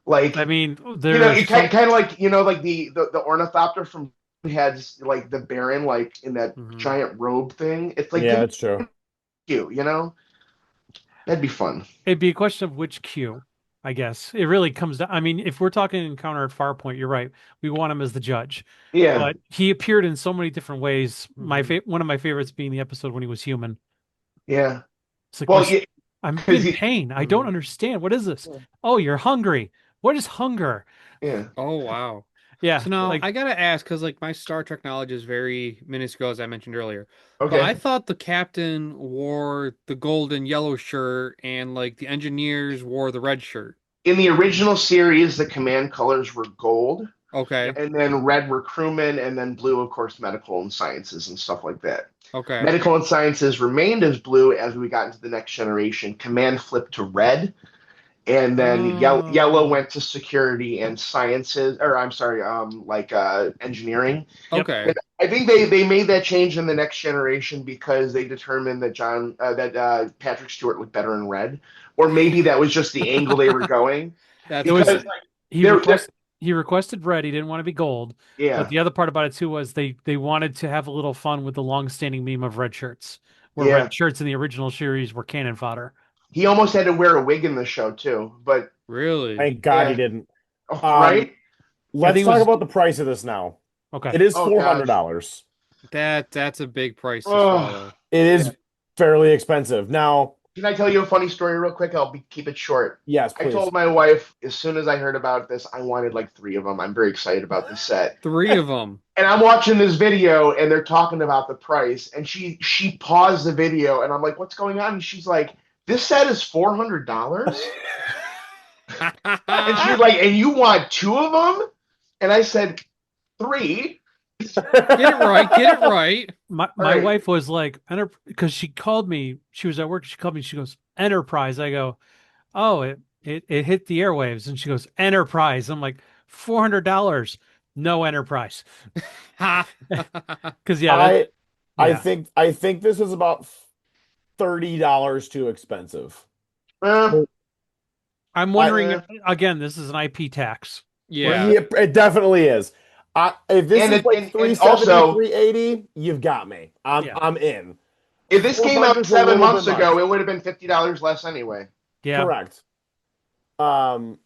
[SPEAKER 4] Like,
[SPEAKER 3] I mean,
[SPEAKER 4] it's kind of like like the ornithopter from had like the Baron like in that giant robe thing. It's like,
[SPEAKER 1] yeah, that's true.
[SPEAKER 4] Q, that'd be fun.
[SPEAKER 3] It'd be a question of which Q. I guess. It really comes down. I mean, if we're talking Encounter at Farpoint, you're right. We want him as the judge.
[SPEAKER 4] Yeah,
[SPEAKER 3] But he appeared in so many different ways. My
[SPEAKER 2] Mhm.
[SPEAKER 3] one of my favorites being the episode when he was human.
[SPEAKER 4] yeah.
[SPEAKER 3] It's like
[SPEAKER 4] Well, yeah,
[SPEAKER 3] I'm
[SPEAKER 4] because
[SPEAKER 3] in pain. I don't
[SPEAKER 2] Mhm.
[SPEAKER 3] understand. What is this? Oh, you're hungry. What is hunger?
[SPEAKER 4] yeah.
[SPEAKER 2] Oh wow.
[SPEAKER 3] Yeah,
[SPEAKER 2] So now
[SPEAKER 3] like
[SPEAKER 2] I gotta ask, because like my Star Trek knowledge is very minuscule, as I mentioned earlier. But I
[SPEAKER 4] Okay.
[SPEAKER 2] thought the captain wore the gold and yellow shirt, and like the engineers wore the red shirt.
[SPEAKER 4] In the original series, the command colors were gold,
[SPEAKER 2] Okay.
[SPEAKER 4] and then red were crewmen, and then blue, of course, medical and sciences and stuff like that.
[SPEAKER 2] Okay.
[SPEAKER 4] Medical and sciences remained as blue as we got into the next generation. Command flipped to red, and then yellow
[SPEAKER 2] Oh.
[SPEAKER 4] went to security and sciences, or I'm sorry, engineering.
[SPEAKER 3] yep.
[SPEAKER 2] Okay.
[SPEAKER 4] I think they made that change in the next generation because they determined that Patrick Stewart looked better in red, or maybe that was just the angle they were going.
[SPEAKER 2] That's
[SPEAKER 3] It was
[SPEAKER 4] Because
[SPEAKER 2] funny.
[SPEAKER 3] he
[SPEAKER 4] they're
[SPEAKER 3] requested red. He didn't want to be gold. But
[SPEAKER 4] yeah,
[SPEAKER 3] the other part about it too was they wanted to have a little fun with the long-standing meme of red shirts, where
[SPEAKER 4] yeah.
[SPEAKER 3] red shirts in the original series were cannon fodder.
[SPEAKER 4] He almost had to wear a wig in the show too, but
[SPEAKER 2] Really?
[SPEAKER 1] Thank God he
[SPEAKER 4] yeah,
[SPEAKER 1] didn't.
[SPEAKER 4] oh,
[SPEAKER 1] Um,
[SPEAKER 4] right?
[SPEAKER 3] I
[SPEAKER 1] let's
[SPEAKER 3] think it
[SPEAKER 1] talk
[SPEAKER 3] was
[SPEAKER 1] about the price of this now.
[SPEAKER 3] okay.
[SPEAKER 1] It is
[SPEAKER 4] Oh gosh,
[SPEAKER 1] $400.
[SPEAKER 2] That's a big price to
[SPEAKER 4] oh.
[SPEAKER 2] swallow.
[SPEAKER 1] It
[SPEAKER 4] Yeah.
[SPEAKER 1] is fairly expensive. Now,
[SPEAKER 4] Can I tell you a funny story real quick? Keep it short.
[SPEAKER 1] yes,
[SPEAKER 4] I
[SPEAKER 1] please.
[SPEAKER 4] told my wife as soon as I heard about this, I wanted like three of them. I'm very excited about this set.
[SPEAKER 2] Three of them.
[SPEAKER 4] And I'm watching this video and they're talking about the price. And she paused the video and I'm like, what's going on? And she's like, this set is $400? And she's like, and you want two of them? And I said, three.
[SPEAKER 2] Get it right. Get it right.
[SPEAKER 3] My
[SPEAKER 4] right.
[SPEAKER 3] wife was like, because she called me. She was at work. She called me. She goes, Enterprise. I go, oh, it hit the airwaves. And she goes, Enterprise. I'm like, $400. No Enterprise. Because yeah,
[SPEAKER 1] I
[SPEAKER 3] yeah.
[SPEAKER 1] I think this is about $30 too expensive.
[SPEAKER 4] Uh,
[SPEAKER 3] I'm
[SPEAKER 1] I,
[SPEAKER 3] wondering if, again, this is an IP tax.
[SPEAKER 2] Yeah.
[SPEAKER 1] yeah, it definitely is. If this
[SPEAKER 4] and
[SPEAKER 1] is
[SPEAKER 4] it,
[SPEAKER 1] like
[SPEAKER 4] and
[SPEAKER 1] 370,
[SPEAKER 4] also,
[SPEAKER 1] 380, you've got me.
[SPEAKER 3] Yeah.
[SPEAKER 1] I'm in.
[SPEAKER 4] if this came out
[SPEAKER 1] 400's a
[SPEAKER 4] 7 months
[SPEAKER 1] little bit
[SPEAKER 4] ago,
[SPEAKER 1] much.
[SPEAKER 4] it would have been $50 less anyway.
[SPEAKER 3] Yeah.
[SPEAKER 1] Correct. Um,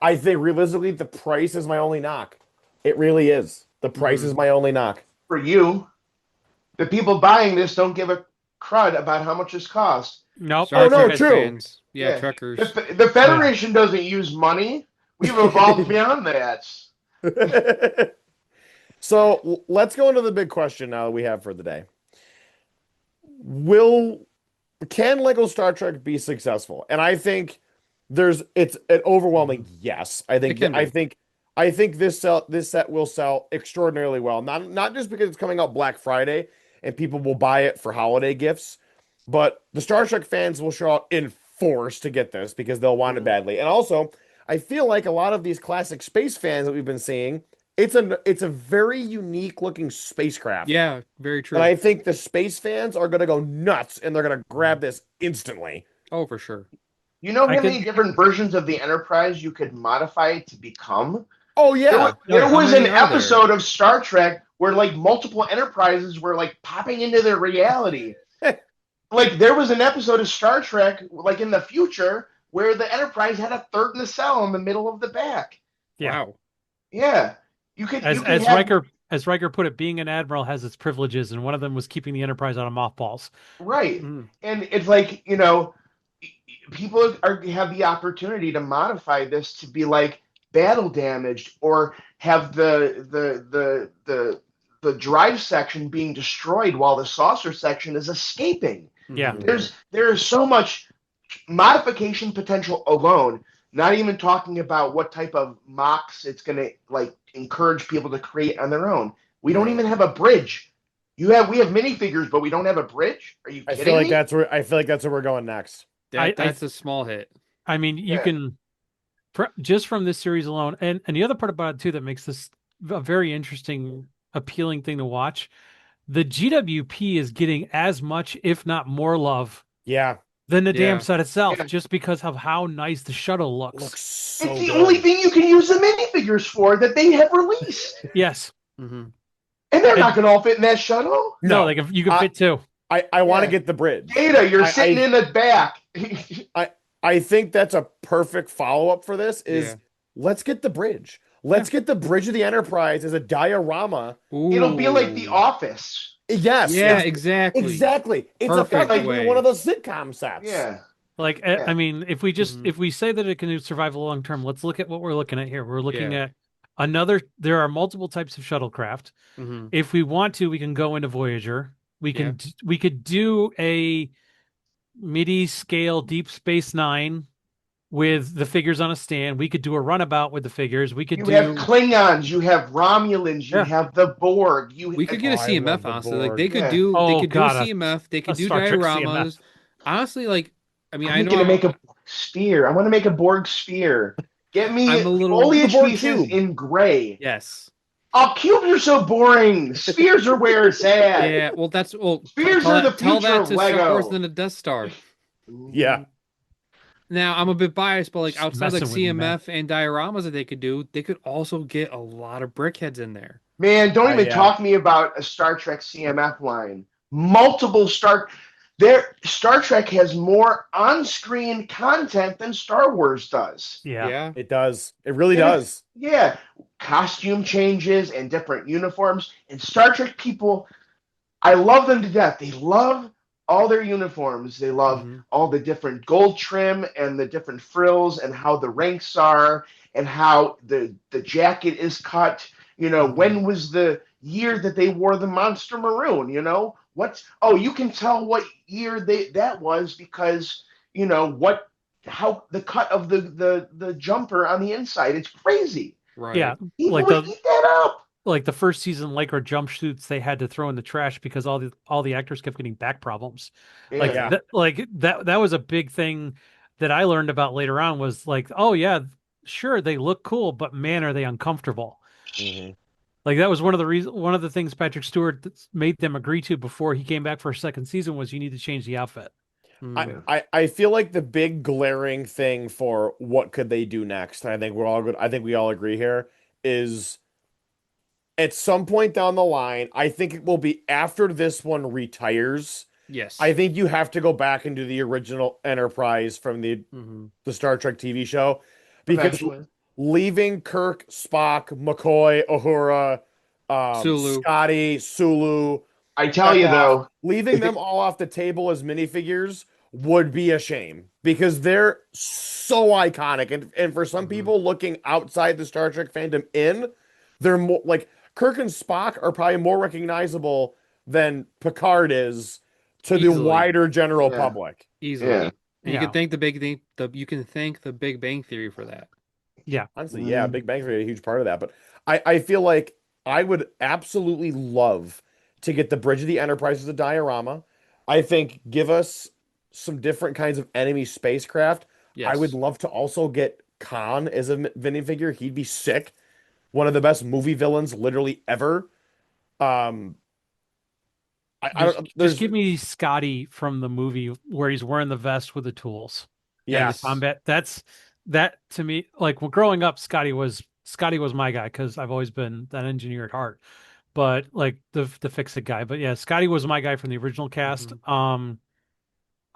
[SPEAKER 1] I think realistically, the price is my only knock. It really is. The price
[SPEAKER 2] Mhm.
[SPEAKER 1] is my only knock.
[SPEAKER 4] For you, the people buying this don't give a crud about how much this costs.
[SPEAKER 3] Nope.
[SPEAKER 2] Star
[SPEAKER 1] no,
[SPEAKER 2] Trek
[SPEAKER 1] true.
[SPEAKER 2] fans. Yeah,
[SPEAKER 4] Yeah.
[SPEAKER 2] truckers.
[SPEAKER 4] The Federation doesn't use money. We've evolved beyond that.
[SPEAKER 1] So let's go into the big question now that we have for the day. Will can Lego Star Trek be successful? And I think it's an overwhelming yes.
[SPEAKER 2] It can be.
[SPEAKER 1] I think this set will sell extraordinarily well. Not just because it's coming out Black Friday and people will buy it for holiday gifts, but the Star Trek fans will show up in force to get this because they'll want it badly. And also, I feel like a lot of these classic space fans that we've been seeing, it's a very unique looking spacecraft.
[SPEAKER 2] Yeah, very
[SPEAKER 1] And
[SPEAKER 2] true.
[SPEAKER 1] I think the space fans are going to go nuts and they're going to grab this instantly.
[SPEAKER 2] Oh, for sure.
[SPEAKER 4] You know
[SPEAKER 3] I
[SPEAKER 4] how
[SPEAKER 3] could-
[SPEAKER 4] many different versions of the Enterprise you could modify it to become?
[SPEAKER 1] Oh yeah.
[SPEAKER 4] There
[SPEAKER 2] How
[SPEAKER 4] was an
[SPEAKER 2] many are there?
[SPEAKER 4] episode of Star Trek where like multiple Enterprises were like popping into their reality. Like there was an episode of Star Trek like in the future where the Enterprise had a third nacelle in the middle of the back.
[SPEAKER 3] Yeah.
[SPEAKER 2] Wow.
[SPEAKER 4] Yeah, you could
[SPEAKER 3] As
[SPEAKER 4] you could have
[SPEAKER 3] Riker put it, being an admiral has its privileges, and one of them was keeping the Enterprise out of mothballs.
[SPEAKER 4] right,
[SPEAKER 2] Mhm.
[SPEAKER 4] and it's like people have the opportunity to modify this to be like battle damaged or have the drive section being destroyed while the saucer section is escaping.
[SPEAKER 3] Yeah.
[SPEAKER 2] Mhm.
[SPEAKER 4] There is so much modification potential alone, not even talking about what type of mocks it's going to like encourage people to create on their own. We don't even have a bridge. We have minifigures, but we don't have a bridge. Are you
[SPEAKER 1] I
[SPEAKER 4] kidding
[SPEAKER 1] feel like
[SPEAKER 4] me?
[SPEAKER 1] I feel like that's where we're going next.
[SPEAKER 2] That's a small hit.
[SPEAKER 3] I mean, you
[SPEAKER 4] Yeah.
[SPEAKER 3] can just from this series alone, and the other part about it too that makes this a very interesting, appealing thing to watch. The GWP is getting as much, if not more, love
[SPEAKER 1] Yeah.
[SPEAKER 3] than the
[SPEAKER 2] Yeah.
[SPEAKER 3] damn set itself,
[SPEAKER 4] Yeah.
[SPEAKER 3] just because of how nice the shuttle looks.
[SPEAKER 1] Looks so
[SPEAKER 4] It's the
[SPEAKER 1] good.
[SPEAKER 4] only thing you can use the minifigures for that they have released.
[SPEAKER 3] Yes.
[SPEAKER 2] Mm-hmm.
[SPEAKER 4] And they're
[SPEAKER 3] And-
[SPEAKER 4] not going to all fit in that shuttle.
[SPEAKER 3] No, you can fit two.
[SPEAKER 1] I want to
[SPEAKER 4] Yeah.
[SPEAKER 1] get the bridge.
[SPEAKER 4] Data, you're
[SPEAKER 1] I-
[SPEAKER 4] sitting in the back.
[SPEAKER 1] I think that's a perfect follow-up for this
[SPEAKER 2] Yeah.
[SPEAKER 1] is let's get the bridge. Let's get the bridge of the Enterprise as a diorama.
[SPEAKER 4] It'll be like The
[SPEAKER 2] Ooh.
[SPEAKER 4] Office.
[SPEAKER 1] Yes,
[SPEAKER 2] Yeah, exactly.
[SPEAKER 1] exactly. It's
[SPEAKER 2] Perfect
[SPEAKER 1] effectively one
[SPEAKER 2] way.
[SPEAKER 1] of those sitcom sets.
[SPEAKER 4] Yeah,
[SPEAKER 3] Like,
[SPEAKER 4] yeah.
[SPEAKER 3] I mean,
[SPEAKER 2] Mhm.
[SPEAKER 3] if we say that it can survive long term, let's look at what we're looking at here. We're looking
[SPEAKER 2] Yeah.
[SPEAKER 3] at another. There are multiple types of shuttlecraft.
[SPEAKER 2] Hmm.
[SPEAKER 3] If we want to, we can go into Voyager.
[SPEAKER 2] Yeah.
[SPEAKER 3] We could do a MIDI scale Deep Space Nine with the figures on a stand. We could do a runabout with the figures. We could
[SPEAKER 4] You have
[SPEAKER 3] do
[SPEAKER 4] Klingons, you have Romulans, you
[SPEAKER 3] yeah.
[SPEAKER 4] have the Borg. You,
[SPEAKER 2] We could
[SPEAKER 1] Oh,
[SPEAKER 2] get a
[SPEAKER 1] I love
[SPEAKER 2] CMF,
[SPEAKER 1] the
[SPEAKER 2] honestly. Like
[SPEAKER 1] Borg.
[SPEAKER 4] yeah.
[SPEAKER 2] they
[SPEAKER 3] Oh
[SPEAKER 2] could do a
[SPEAKER 3] God,
[SPEAKER 2] CMF, they
[SPEAKER 3] a
[SPEAKER 2] could do
[SPEAKER 3] Star Trek CMF.
[SPEAKER 2] dioramas. Honestly, like I mean,
[SPEAKER 4] I'm
[SPEAKER 2] I know
[SPEAKER 4] gonna make a Borg sphere. I want to make a Borg sphere. Get me
[SPEAKER 2] I'm a little
[SPEAKER 1] The
[SPEAKER 4] foliage
[SPEAKER 1] Borg
[SPEAKER 4] pieces
[SPEAKER 1] cube.
[SPEAKER 4] in gray.
[SPEAKER 2] yes.
[SPEAKER 4] Oh, cubes are so boring. Spheres are where it's at.
[SPEAKER 2] Yeah, well that's
[SPEAKER 4] Spheres are the
[SPEAKER 2] tell
[SPEAKER 4] future
[SPEAKER 2] that
[SPEAKER 4] of
[SPEAKER 2] to Star Wars
[SPEAKER 4] Lego.
[SPEAKER 2] than a Death Star.
[SPEAKER 1] Yeah.
[SPEAKER 2] Now, I'm a bit biased, but like
[SPEAKER 3] Just
[SPEAKER 2] outside like
[SPEAKER 3] messing with you, man.
[SPEAKER 2] CMF and dioramas that they could do, they could also get a lot of brickheads in there.
[SPEAKER 4] Man, don't even
[SPEAKER 1] Yeah.
[SPEAKER 4] talk to me about a Star Trek CMF line. Multiple Star Trek has more on-screen content than Star Wars does.
[SPEAKER 3] Yeah.
[SPEAKER 2] Yeah.
[SPEAKER 1] It does. It really
[SPEAKER 4] And
[SPEAKER 1] does.
[SPEAKER 4] yeah, costume changes and different uniforms. And Star Trek people, I love them to death. They love all their uniforms. They love
[SPEAKER 2] Hmm.
[SPEAKER 4] all the different gold trim and the different frills and how the ranks are and how the jacket is cut.
[SPEAKER 2] Hmm.
[SPEAKER 4] When was the year that they wore the monster maroon? You can tell what year that was because what how the cut of the jumper on the inside. It's crazy.
[SPEAKER 3] Yeah.
[SPEAKER 2] Right.
[SPEAKER 4] People
[SPEAKER 3] Like
[SPEAKER 4] would eat that up.
[SPEAKER 3] the first season Lycra jumpsuits they had to throw in the trash because all the actors kept getting back problems.
[SPEAKER 4] Yeah.
[SPEAKER 1] Yeah.
[SPEAKER 3] That was a big thing that I learned about later on was like, oh yeah, sure they look cool, but man, are they uncomfortable.
[SPEAKER 1] Mhm.
[SPEAKER 3] Like that was one of the things Patrick Stewart made them agree to before he came back for a second season was you need to change the outfit.
[SPEAKER 1] I,
[SPEAKER 2] Mm.
[SPEAKER 1] I feel like the big glaring thing for what could they do next, and I think we're all good. I think we all agree here is at some point down the line, I think it will be after this one retires.
[SPEAKER 2] Yes.
[SPEAKER 1] I think you have to go back and do the original Enterprise from
[SPEAKER 2] Hmm.
[SPEAKER 1] the Star Trek TV show because
[SPEAKER 4] Eventually.
[SPEAKER 1] leaving Kirk, Spock, McCoy, Uhura,
[SPEAKER 2] Sulu.
[SPEAKER 1] Scotty, Sulu,
[SPEAKER 4] I tell you
[SPEAKER 1] Chekhov,
[SPEAKER 4] though,
[SPEAKER 1] leaving
[SPEAKER 4] if
[SPEAKER 1] them
[SPEAKER 4] it,
[SPEAKER 1] all off the table as minifigures would be a shame because they're so iconic. And for some
[SPEAKER 2] Hmm.
[SPEAKER 1] people looking outside the Star Trek fandom they're more like Kirk and Spock are probably more recognizable than Picard is to the
[SPEAKER 2] Easily.
[SPEAKER 1] wider general
[SPEAKER 4] yeah,
[SPEAKER 1] public.
[SPEAKER 4] yeah.
[SPEAKER 2] Easily. And you can
[SPEAKER 3] Yeah.
[SPEAKER 2] thank you can thank the Big Bang Theory for that.
[SPEAKER 3] Yeah.
[SPEAKER 1] Honestly, yeah,
[SPEAKER 4] Mm.
[SPEAKER 1] Big Bang Theory is a huge part of that. But I feel like I would absolutely love to get the Bridge of the Enterprise as a diorama. I think give us some different kinds of enemy spacecraft. I would
[SPEAKER 2] Yes.
[SPEAKER 1] love to also get Khan as a minifigure. He'd be sick. One of the best movie villains literally ever. Um, I don't.
[SPEAKER 3] Just
[SPEAKER 1] There's
[SPEAKER 3] give me Scotty from the movie where he's wearing the vest with the tools and the
[SPEAKER 2] Yes.
[SPEAKER 1] yes.
[SPEAKER 3] combat. That to me, like when growing up, Scotty was my guy because I've always been that engineer at heart. But like the fix it guy. But yeah, Scotty was my guy from the original cast.
[SPEAKER 2] Hmm.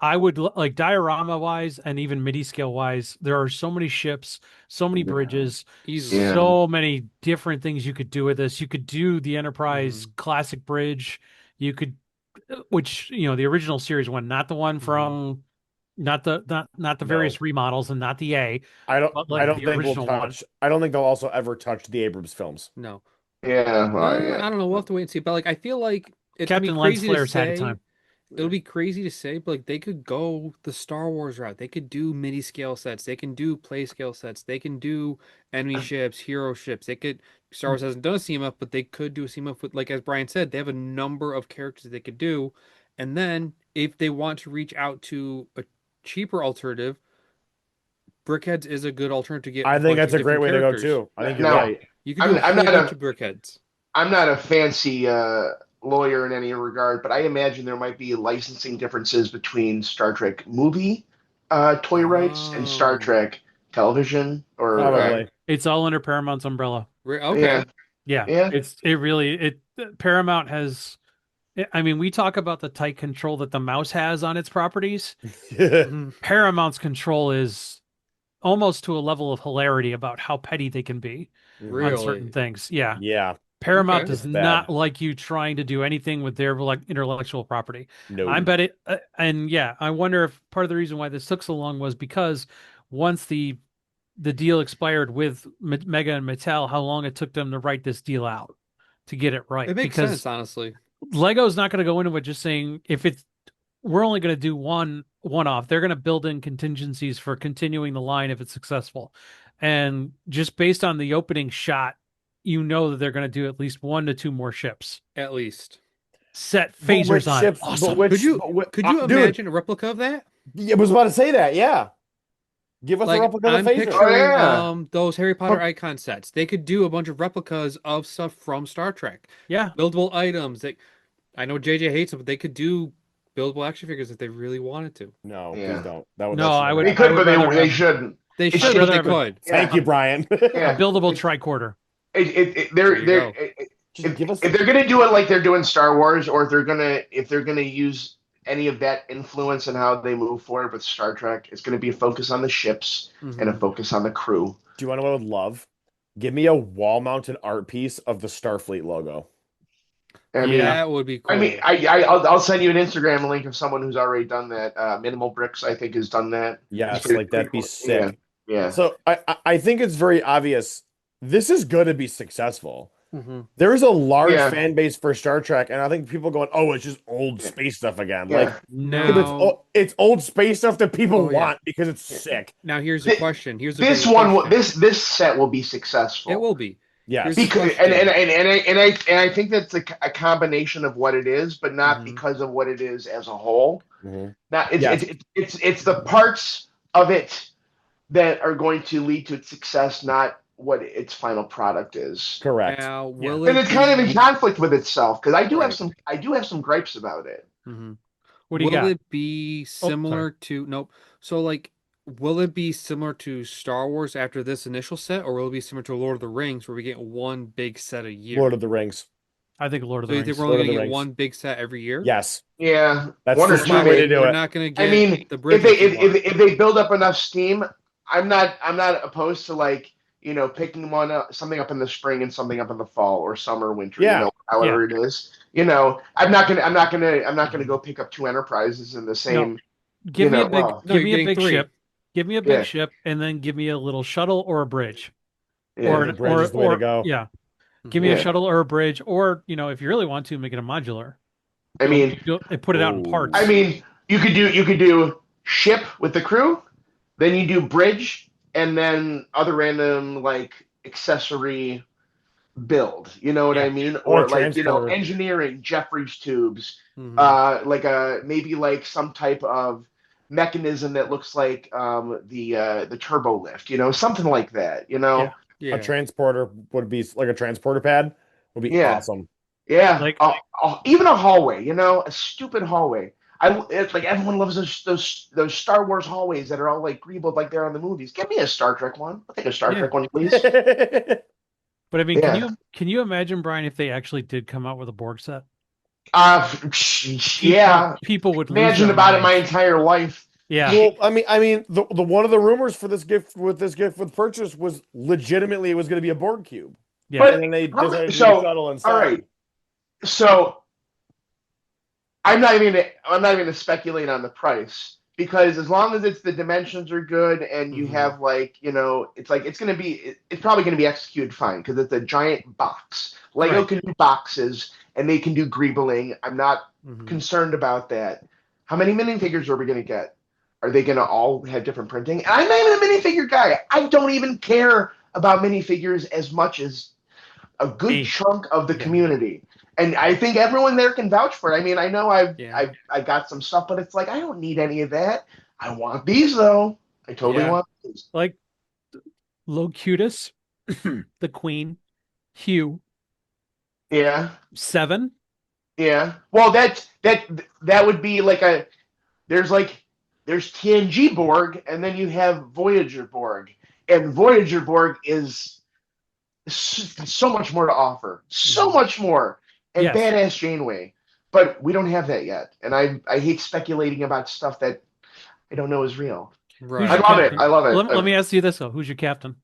[SPEAKER 3] I would like diorama wise and even MIDI scale wise, there are so many ships, so many
[SPEAKER 4] Yeah.
[SPEAKER 3] bridges,
[SPEAKER 2] Easily.
[SPEAKER 4] Yeah.
[SPEAKER 3] so many different things you could do with this. You could do the Enterprise
[SPEAKER 2] Hmm.
[SPEAKER 3] classic bridge. You could, which, the original series one, not the one
[SPEAKER 2] Hmm.
[SPEAKER 3] from, not the
[SPEAKER 1] No.
[SPEAKER 3] various remodels and not the A,
[SPEAKER 1] I don't.
[SPEAKER 3] but
[SPEAKER 1] I
[SPEAKER 3] like
[SPEAKER 1] don't
[SPEAKER 3] the
[SPEAKER 1] think we'll
[SPEAKER 3] original one.
[SPEAKER 1] touch. I don't think they'll also ever touch the Abrams films.
[SPEAKER 2] No.
[SPEAKER 4] Yeah. Well, yeah.
[SPEAKER 2] I don't know. We'll have to wait and see. But like, I feel like it's gonna be
[SPEAKER 3] Captain Lens
[SPEAKER 2] crazy to
[SPEAKER 3] Flares had a
[SPEAKER 2] say.
[SPEAKER 3] time.
[SPEAKER 2] It'll be crazy to say, but like they could go the Star Wars route. They could do mini scale sets. They can do play scale sets. They can do enemy ships, hero ships. They could. Star Wars hasn't done a CMF, but they could do a CMF with, like as Brian said, they have a number of characters that they could do. And then if they want to reach out to a cheaper alternative, Brickheads is a good alternative to get a
[SPEAKER 1] I think
[SPEAKER 2] bunch
[SPEAKER 1] that's
[SPEAKER 2] of
[SPEAKER 1] a great
[SPEAKER 2] different
[SPEAKER 1] way to go
[SPEAKER 2] characters.
[SPEAKER 1] too. I think you're
[SPEAKER 4] Now,
[SPEAKER 1] right.
[SPEAKER 2] You could do a
[SPEAKER 4] I'm
[SPEAKER 2] whole
[SPEAKER 4] not
[SPEAKER 2] bunch
[SPEAKER 4] a
[SPEAKER 2] of Brickheads.
[SPEAKER 4] I'm not a fancy lawyer in any regard, but I imagine there might be licensing differences between Star Trek movie toy rights and Star
[SPEAKER 2] Oh,
[SPEAKER 4] Trek television. Or
[SPEAKER 2] okay.
[SPEAKER 1] Probably.
[SPEAKER 3] It's all under Paramount's umbrella.
[SPEAKER 2] Okay.
[SPEAKER 3] Yeah,
[SPEAKER 4] yeah,
[SPEAKER 3] it Paramount I mean, we talk about the tight control that the mouse has on its properties.
[SPEAKER 2] Mhm.
[SPEAKER 3] Paramount's control is almost to a level of hilarity about how petty they can be on certain
[SPEAKER 2] Really?
[SPEAKER 3] things. Yeah.
[SPEAKER 1] Yeah,
[SPEAKER 3] Paramount
[SPEAKER 2] Okay.
[SPEAKER 3] does
[SPEAKER 1] it's bad.
[SPEAKER 3] not like you trying to do anything with their like intellectual property. I
[SPEAKER 1] No.
[SPEAKER 3] bet it, and yeah, I wonder if part of the reason why this took so long was because once the deal expired with Mega and Mattel, how long it took them to write this deal out to get it right.
[SPEAKER 2] It makes
[SPEAKER 3] Because
[SPEAKER 2] sense, honestly.
[SPEAKER 3] Lego's not going to go into it just saying if it's we're only going to do one off. They're going to build in contingencies for continuing the line if it's successful. And just based on the opening shot, you know that they're going to do at least 1 to 2 more ships.
[SPEAKER 2] At least.
[SPEAKER 3] Set
[SPEAKER 1] But which
[SPEAKER 3] phasers on it.
[SPEAKER 1] ships? But
[SPEAKER 3] Awesome.
[SPEAKER 1] which?
[SPEAKER 2] Could you
[SPEAKER 1] but whi-
[SPEAKER 2] could you
[SPEAKER 1] dude?
[SPEAKER 2] imagine a replica of that?
[SPEAKER 1] I was about to say that. Yeah, give us a
[SPEAKER 2] Like
[SPEAKER 1] replica of
[SPEAKER 2] I'm
[SPEAKER 1] the phaser.
[SPEAKER 4] Oh,
[SPEAKER 2] picturing
[SPEAKER 4] yeah.
[SPEAKER 2] those Harry Potter
[SPEAKER 4] But
[SPEAKER 2] icon sets. They could do a bunch of replicas of stuff from Star Trek.
[SPEAKER 3] Yeah.
[SPEAKER 2] Buildable items. I know JJ hates them, but they could do buildable action figures if they really wanted to.
[SPEAKER 1] No,
[SPEAKER 4] Yeah.
[SPEAKER 1] please don't. That would.
[SPEAKER 3] No,
[SPEAKER 1] That should
[SPEAKER 3] I
[SPEAKER 1] never
[SPEAKER 3] would-
[SPEAKER 4] they
[SPEAKER 1] happen.
[SPEAKER 4] could,
[SPEAKER 3] I
[SPEAKER 4] but
[SPEAKER 3] rather
[SPEAKER 4] they
[SPEAKER 3] have-
[SPEAKER 4] shouldn't.
[SPEAKER 2] They
[SPEAKER 4] It
[SPEAKER 2] should,
[SPEAKER 4] should-
[SPEAKER 2] but they
[SPEAKER 3] rather have
[SPEAKER 2] could.
[SPEAKER 1] Thank you, Brian.
[SPEAKER 3] A
[SPEAKER 4] Yeah.
[SPEAKER 3] buildable tricorder.
[SPEAKER 2] There you go.
[SPEAKER 1] Just give us.
[SPEAKER 4] If they're gonna do it like they're doing Star Wars, or if they're gonna use any of that influence in how they move forward with Star Trek, it's gonna be a focus on the ships and a
[SPEAKER 2] Mhm.
[SPEAKER 4] focus on the crew.
[SPEAKER 1] Do you want to know what I would love? Give me a wall-mounted art piece of the Starfleet logo.
[SPEAKER 4] I mean,
[SPEAKER 3] Yeah.
[SPEAKER 2] That would be cool.
[SPEAKER 4] I'll send you an Instagram link of someone who's already done that. Minimal Bricks, I think, has done that.
[SPEAKER 1] Yes,
[SPEAKER 4] Pretty-
[SPEAKER 1] like that'd be
[SPEAKER 4] pretty cool.
[SPEAKER 1] sick.
[SPEAKER 4] Yeah.
[SPEAKER 1] So I think it's very obvious. This is going to be successful.
[SPEAKER 2] Mhm.
[SPEAKER 1] There is a large
[SPEAKER 4] Yeah.
[SPEAKER 1] fan base for Star Trek, and I think people going, "Oh, it's just old
[SPEAKER 4] Yeah.
[SPEAKER 1] space stuff again."
[SPEAKER 4] Yeah.
[SPEAKER 1] Like,
[SPEAKER 3] No.
[SPEAKER 1] yeah, but it's old space stuff that people
[SPEAKER 2] Oh, yeah.
[SPEAKER 1] want because it's
[SPEAKER 4] Yeah.
[SPEAKER 1] sick.
[SPEAKER 2] Now here's a
[SPEAKER 4] Thi-
[SPEAKER 2] question. Here's a
[SPEAKER 4] This
[SPEAKER 2] bigger
[SPEAKER 4] one,
[SPEAKER 2] question.
[SPEAKER 4] this set will be successful.
[SPEAKER 2] It will be.
[SPEAKER 1] Yes.
[SPEAKER 2] Here's the
[SPEAKER 4] Because
[SPEAKER 2] question.
[SPEAKER 4] and I think that's a combination of what it is, but not
[SPEAKER 2] Mhm.
[SPEAKER 4] because of what it is as a whole.
[SPEAKER 1] Mhm.
[SPEAKER 4] Not it's
[SPEAKER 1] Yes.
[SPEAKER 4] it's the parts of it that are going to lead to its success, not what its final product is.
[SPEAKER 1] Correct.
[SPEAKER 2] Now, will
[SPEAKER 4] And
[SPEAKER 2] it
[SPEAKER 4] it's kind of in
[SPEAKER 2] be-
[SPEAKER 4] conflict with itself because I do have
[SPEAKER 2] Right.
[SPEAKER 4] some gripes about it.
[SPEAKER 2] Mhm.
[SPEAKER 3] What do you
[SPEAKER 2] Will
[SPEAKER 3] got?
[SPEAKER 2] it be similar to nope? So like, will it be similar to Star Wars after this initial set, or will it be similar to Lord of the Rings, where we get one big set a year?
[SPEAKER 1] Lord of the Rings.
[SPEAKER 3] I think Lord of
[SPEAKER 2] So
[SPEAKER 3] the
[SPEAKER 2] you think
[SPEAKER 3] Rings.
[SPEAKER 2] we're only
[SPEAKER 1] Lord of
[SPEAKER 2] gonna
[SPEAKER 1] the
[SPEAKER 2] get
[SPEAKER 1] Rings.
[SPEAKER 2] one big set every year?
[SPEAKER 1] Yes,
[SPEAKER 4] Yeah,
[SPEAKER 1] that's
[SPEAKER 4] one
[SPEAKER 1] the
[SPEAKER 4] or
[SPEAKER 1] smart
[SPEAKER 4] two
[SPEAKER 1] way to
[SPEAKER 4] maybe.
[SPEAKER 1] do
[SPEAKER 2] We're
[SPEAKER 1] it.
[SPEAKER 2] not gonna
[SPEAKER 4] I
[SPEAKER 2] get
[SPEAKER 4] mean,
[SPEAKER 2] the
[SPEAKER 4] if
[SPEAKER 2] bridges
[SPEAKER 4] they
[SPEAKER 2] we want.
[SPEAKER 4] if they build up enough steam, I'm not opposed to like picking one up, something up in the spring and something up in the fall or summer, winter,
[SPEAKER 1] Yeah.
[SPEAKER 4] however it is. I'm not gonna go pick up 2 Enterprises in the same.
[SPEAKER 3] Give me a big
[SPEAKER 4] well,
[SPEAKER 2] No,
[SPEAKER 3] give
[SPEAKER 2] you're
[SPEAKER 3] me a
[SPEAKER 2] getting
[SPEAKER 3] big
[SPEAKER 2] 3.
[SPEAKER 3] ship. Give me a big
[SPEAKER 4] Yeah.
[SPEAKER 3] ship and then give me a little shuttle or a bridge.
[SPEAKER 4] yeah,
[SPEAKER 3] Or
[SPEAKER 1] The bridge is the way to go.
[SPEAKER 3] yeah. Give me a
[SPEAKER 4] Yeah.
[SPEAKER 3] shuttle or a bridge, or if you really want to, make it a modular.
[SPEAKER 4] I mean,
[SPEAKER 3] Put it out in parts.
[SPEAKER 1] Oh.
[SPEAKER 4] I mean, you could do ship with the crew, then you do bridge, and then other random like accessory build. You know what
[SPEAKER 3] Yeah.
[SPEAKER 4] I mean?
[SPEAKER 1] Or a
[SPEAKER 4] Or like
[SPEAKER 1] transporter.
[SPEAKER 4] engineering, Jeffries tubes,
[SPEAKER 2] Mhm.
[SPEAKER 4] like maybe like some type of mechanism that looks like the turbo lift. Something like that.
[SPEAKER 3] Yeah.
[SPEAKER 2] Yeah.
[SPEAKER 1] A transporter would be like a transporter pad would be
[SPEAKER 4] Yeah.
[SPEAKER 1] awesome.
[SPEAKER 4] Yeah,
[SPEAKER 3] Like-
[SPEAKER 4] even a hallway, a stupid hallway. It's like everyone loves those Star Wars hallways that are all like greenbled like they're on the movies. Give me a Star Trek one. I'll take a Star
[SPEAKER 3] Yeah.
[SPEAKER 4] Trek one, please.
[SPEAKER 3] But I mean,
[SPEAKER 4] Yeah.
[SPEAKER 3] can you imagine, Brian, if they actually did come out with a Borg set?
[SPEAKER 4] Yeah.
[SPEAKER 3] People would lose
[SPEAKER 4] Imagine
[SPEAKER 3] their
[SPEAKER 4] about it my
[SPEAKER 3] minds.
[SPEAKER 4] entire life.
[SPEAKER 3] Yeah.
[SPEAKER 1] Well, I mean, the one of the rumors for this gift with purchase was legitimately it was going to be a board cube,
[SPEAKER 3] Yeah.
[SPEAKER 4] But
[SPEAKER 1] and then they
[SPEAKER 4] how
[SPEAKER 1] decided
[SPEAKER 4] many-
[SPEAKER 1] to do the shuttle instead.
[SPEAKER 4] all right. So I'm not even gonna speculate on the price because as long as the dimensions are good and you
[SPEAKER 2] Mhm.
[SPEAKER 4] have it's probably gonna be executed fine because it's a giant box. Lego
[SPEAKER 3] Right.
[SPEAKER 4] can do boxes and they can do greebling. I'm not
[SPEAKER 2] Mhm.
[SPEAKER 4] concerned about that. How many minifigures are we gonna get? Are they gonna all have different printing? And I'm not even a minifigure guy. I don't even care about minifigures as much as a good
[SPEAKER 3] Me.
[SPEAKER 4] chunk of the
[SPEAKER 3] Yeah.
[SPEAKER 4] community. And I think everyone there can vouch for it. I mean, I know
[SPEAKER 2] Yeah.
[SPEAKER 4] I got some stuff, but it's like I don't need any of that. I want these though. I totally
[SPEAKER 2] Yeah.
[SPEAKER 4] want these.
[SPEAKER 3] Like Locutus, the Queen, Hugh,
[SPEAKER 4] Yeah,
[SPEAKER 3] 7.
[SPEAKER 4] yeah. Well, that would be like there's TNG Borg, and then you have Voyager Borg, and Voyager Borg is so much more to offer, so much more, and
[SPEAKER 3] Yes.
[SPEAKER 4] badass Janeway. but we don't have that yet. And I hate speculating about stuff that I don't know is real.
[SPEAKER 3] Who's
[SPEAKER 4] I
[SPEAKER 3] your
[SPEAKER 2] Right.
[SPEAKER 4] love it.
[SPEAKER 3] captain?
[SPEAKER 4] I love
[SPEAKER 3] Let
[SPEAKER 4] it.
[SPEAKER 3] me ask you this though. Who's your captain?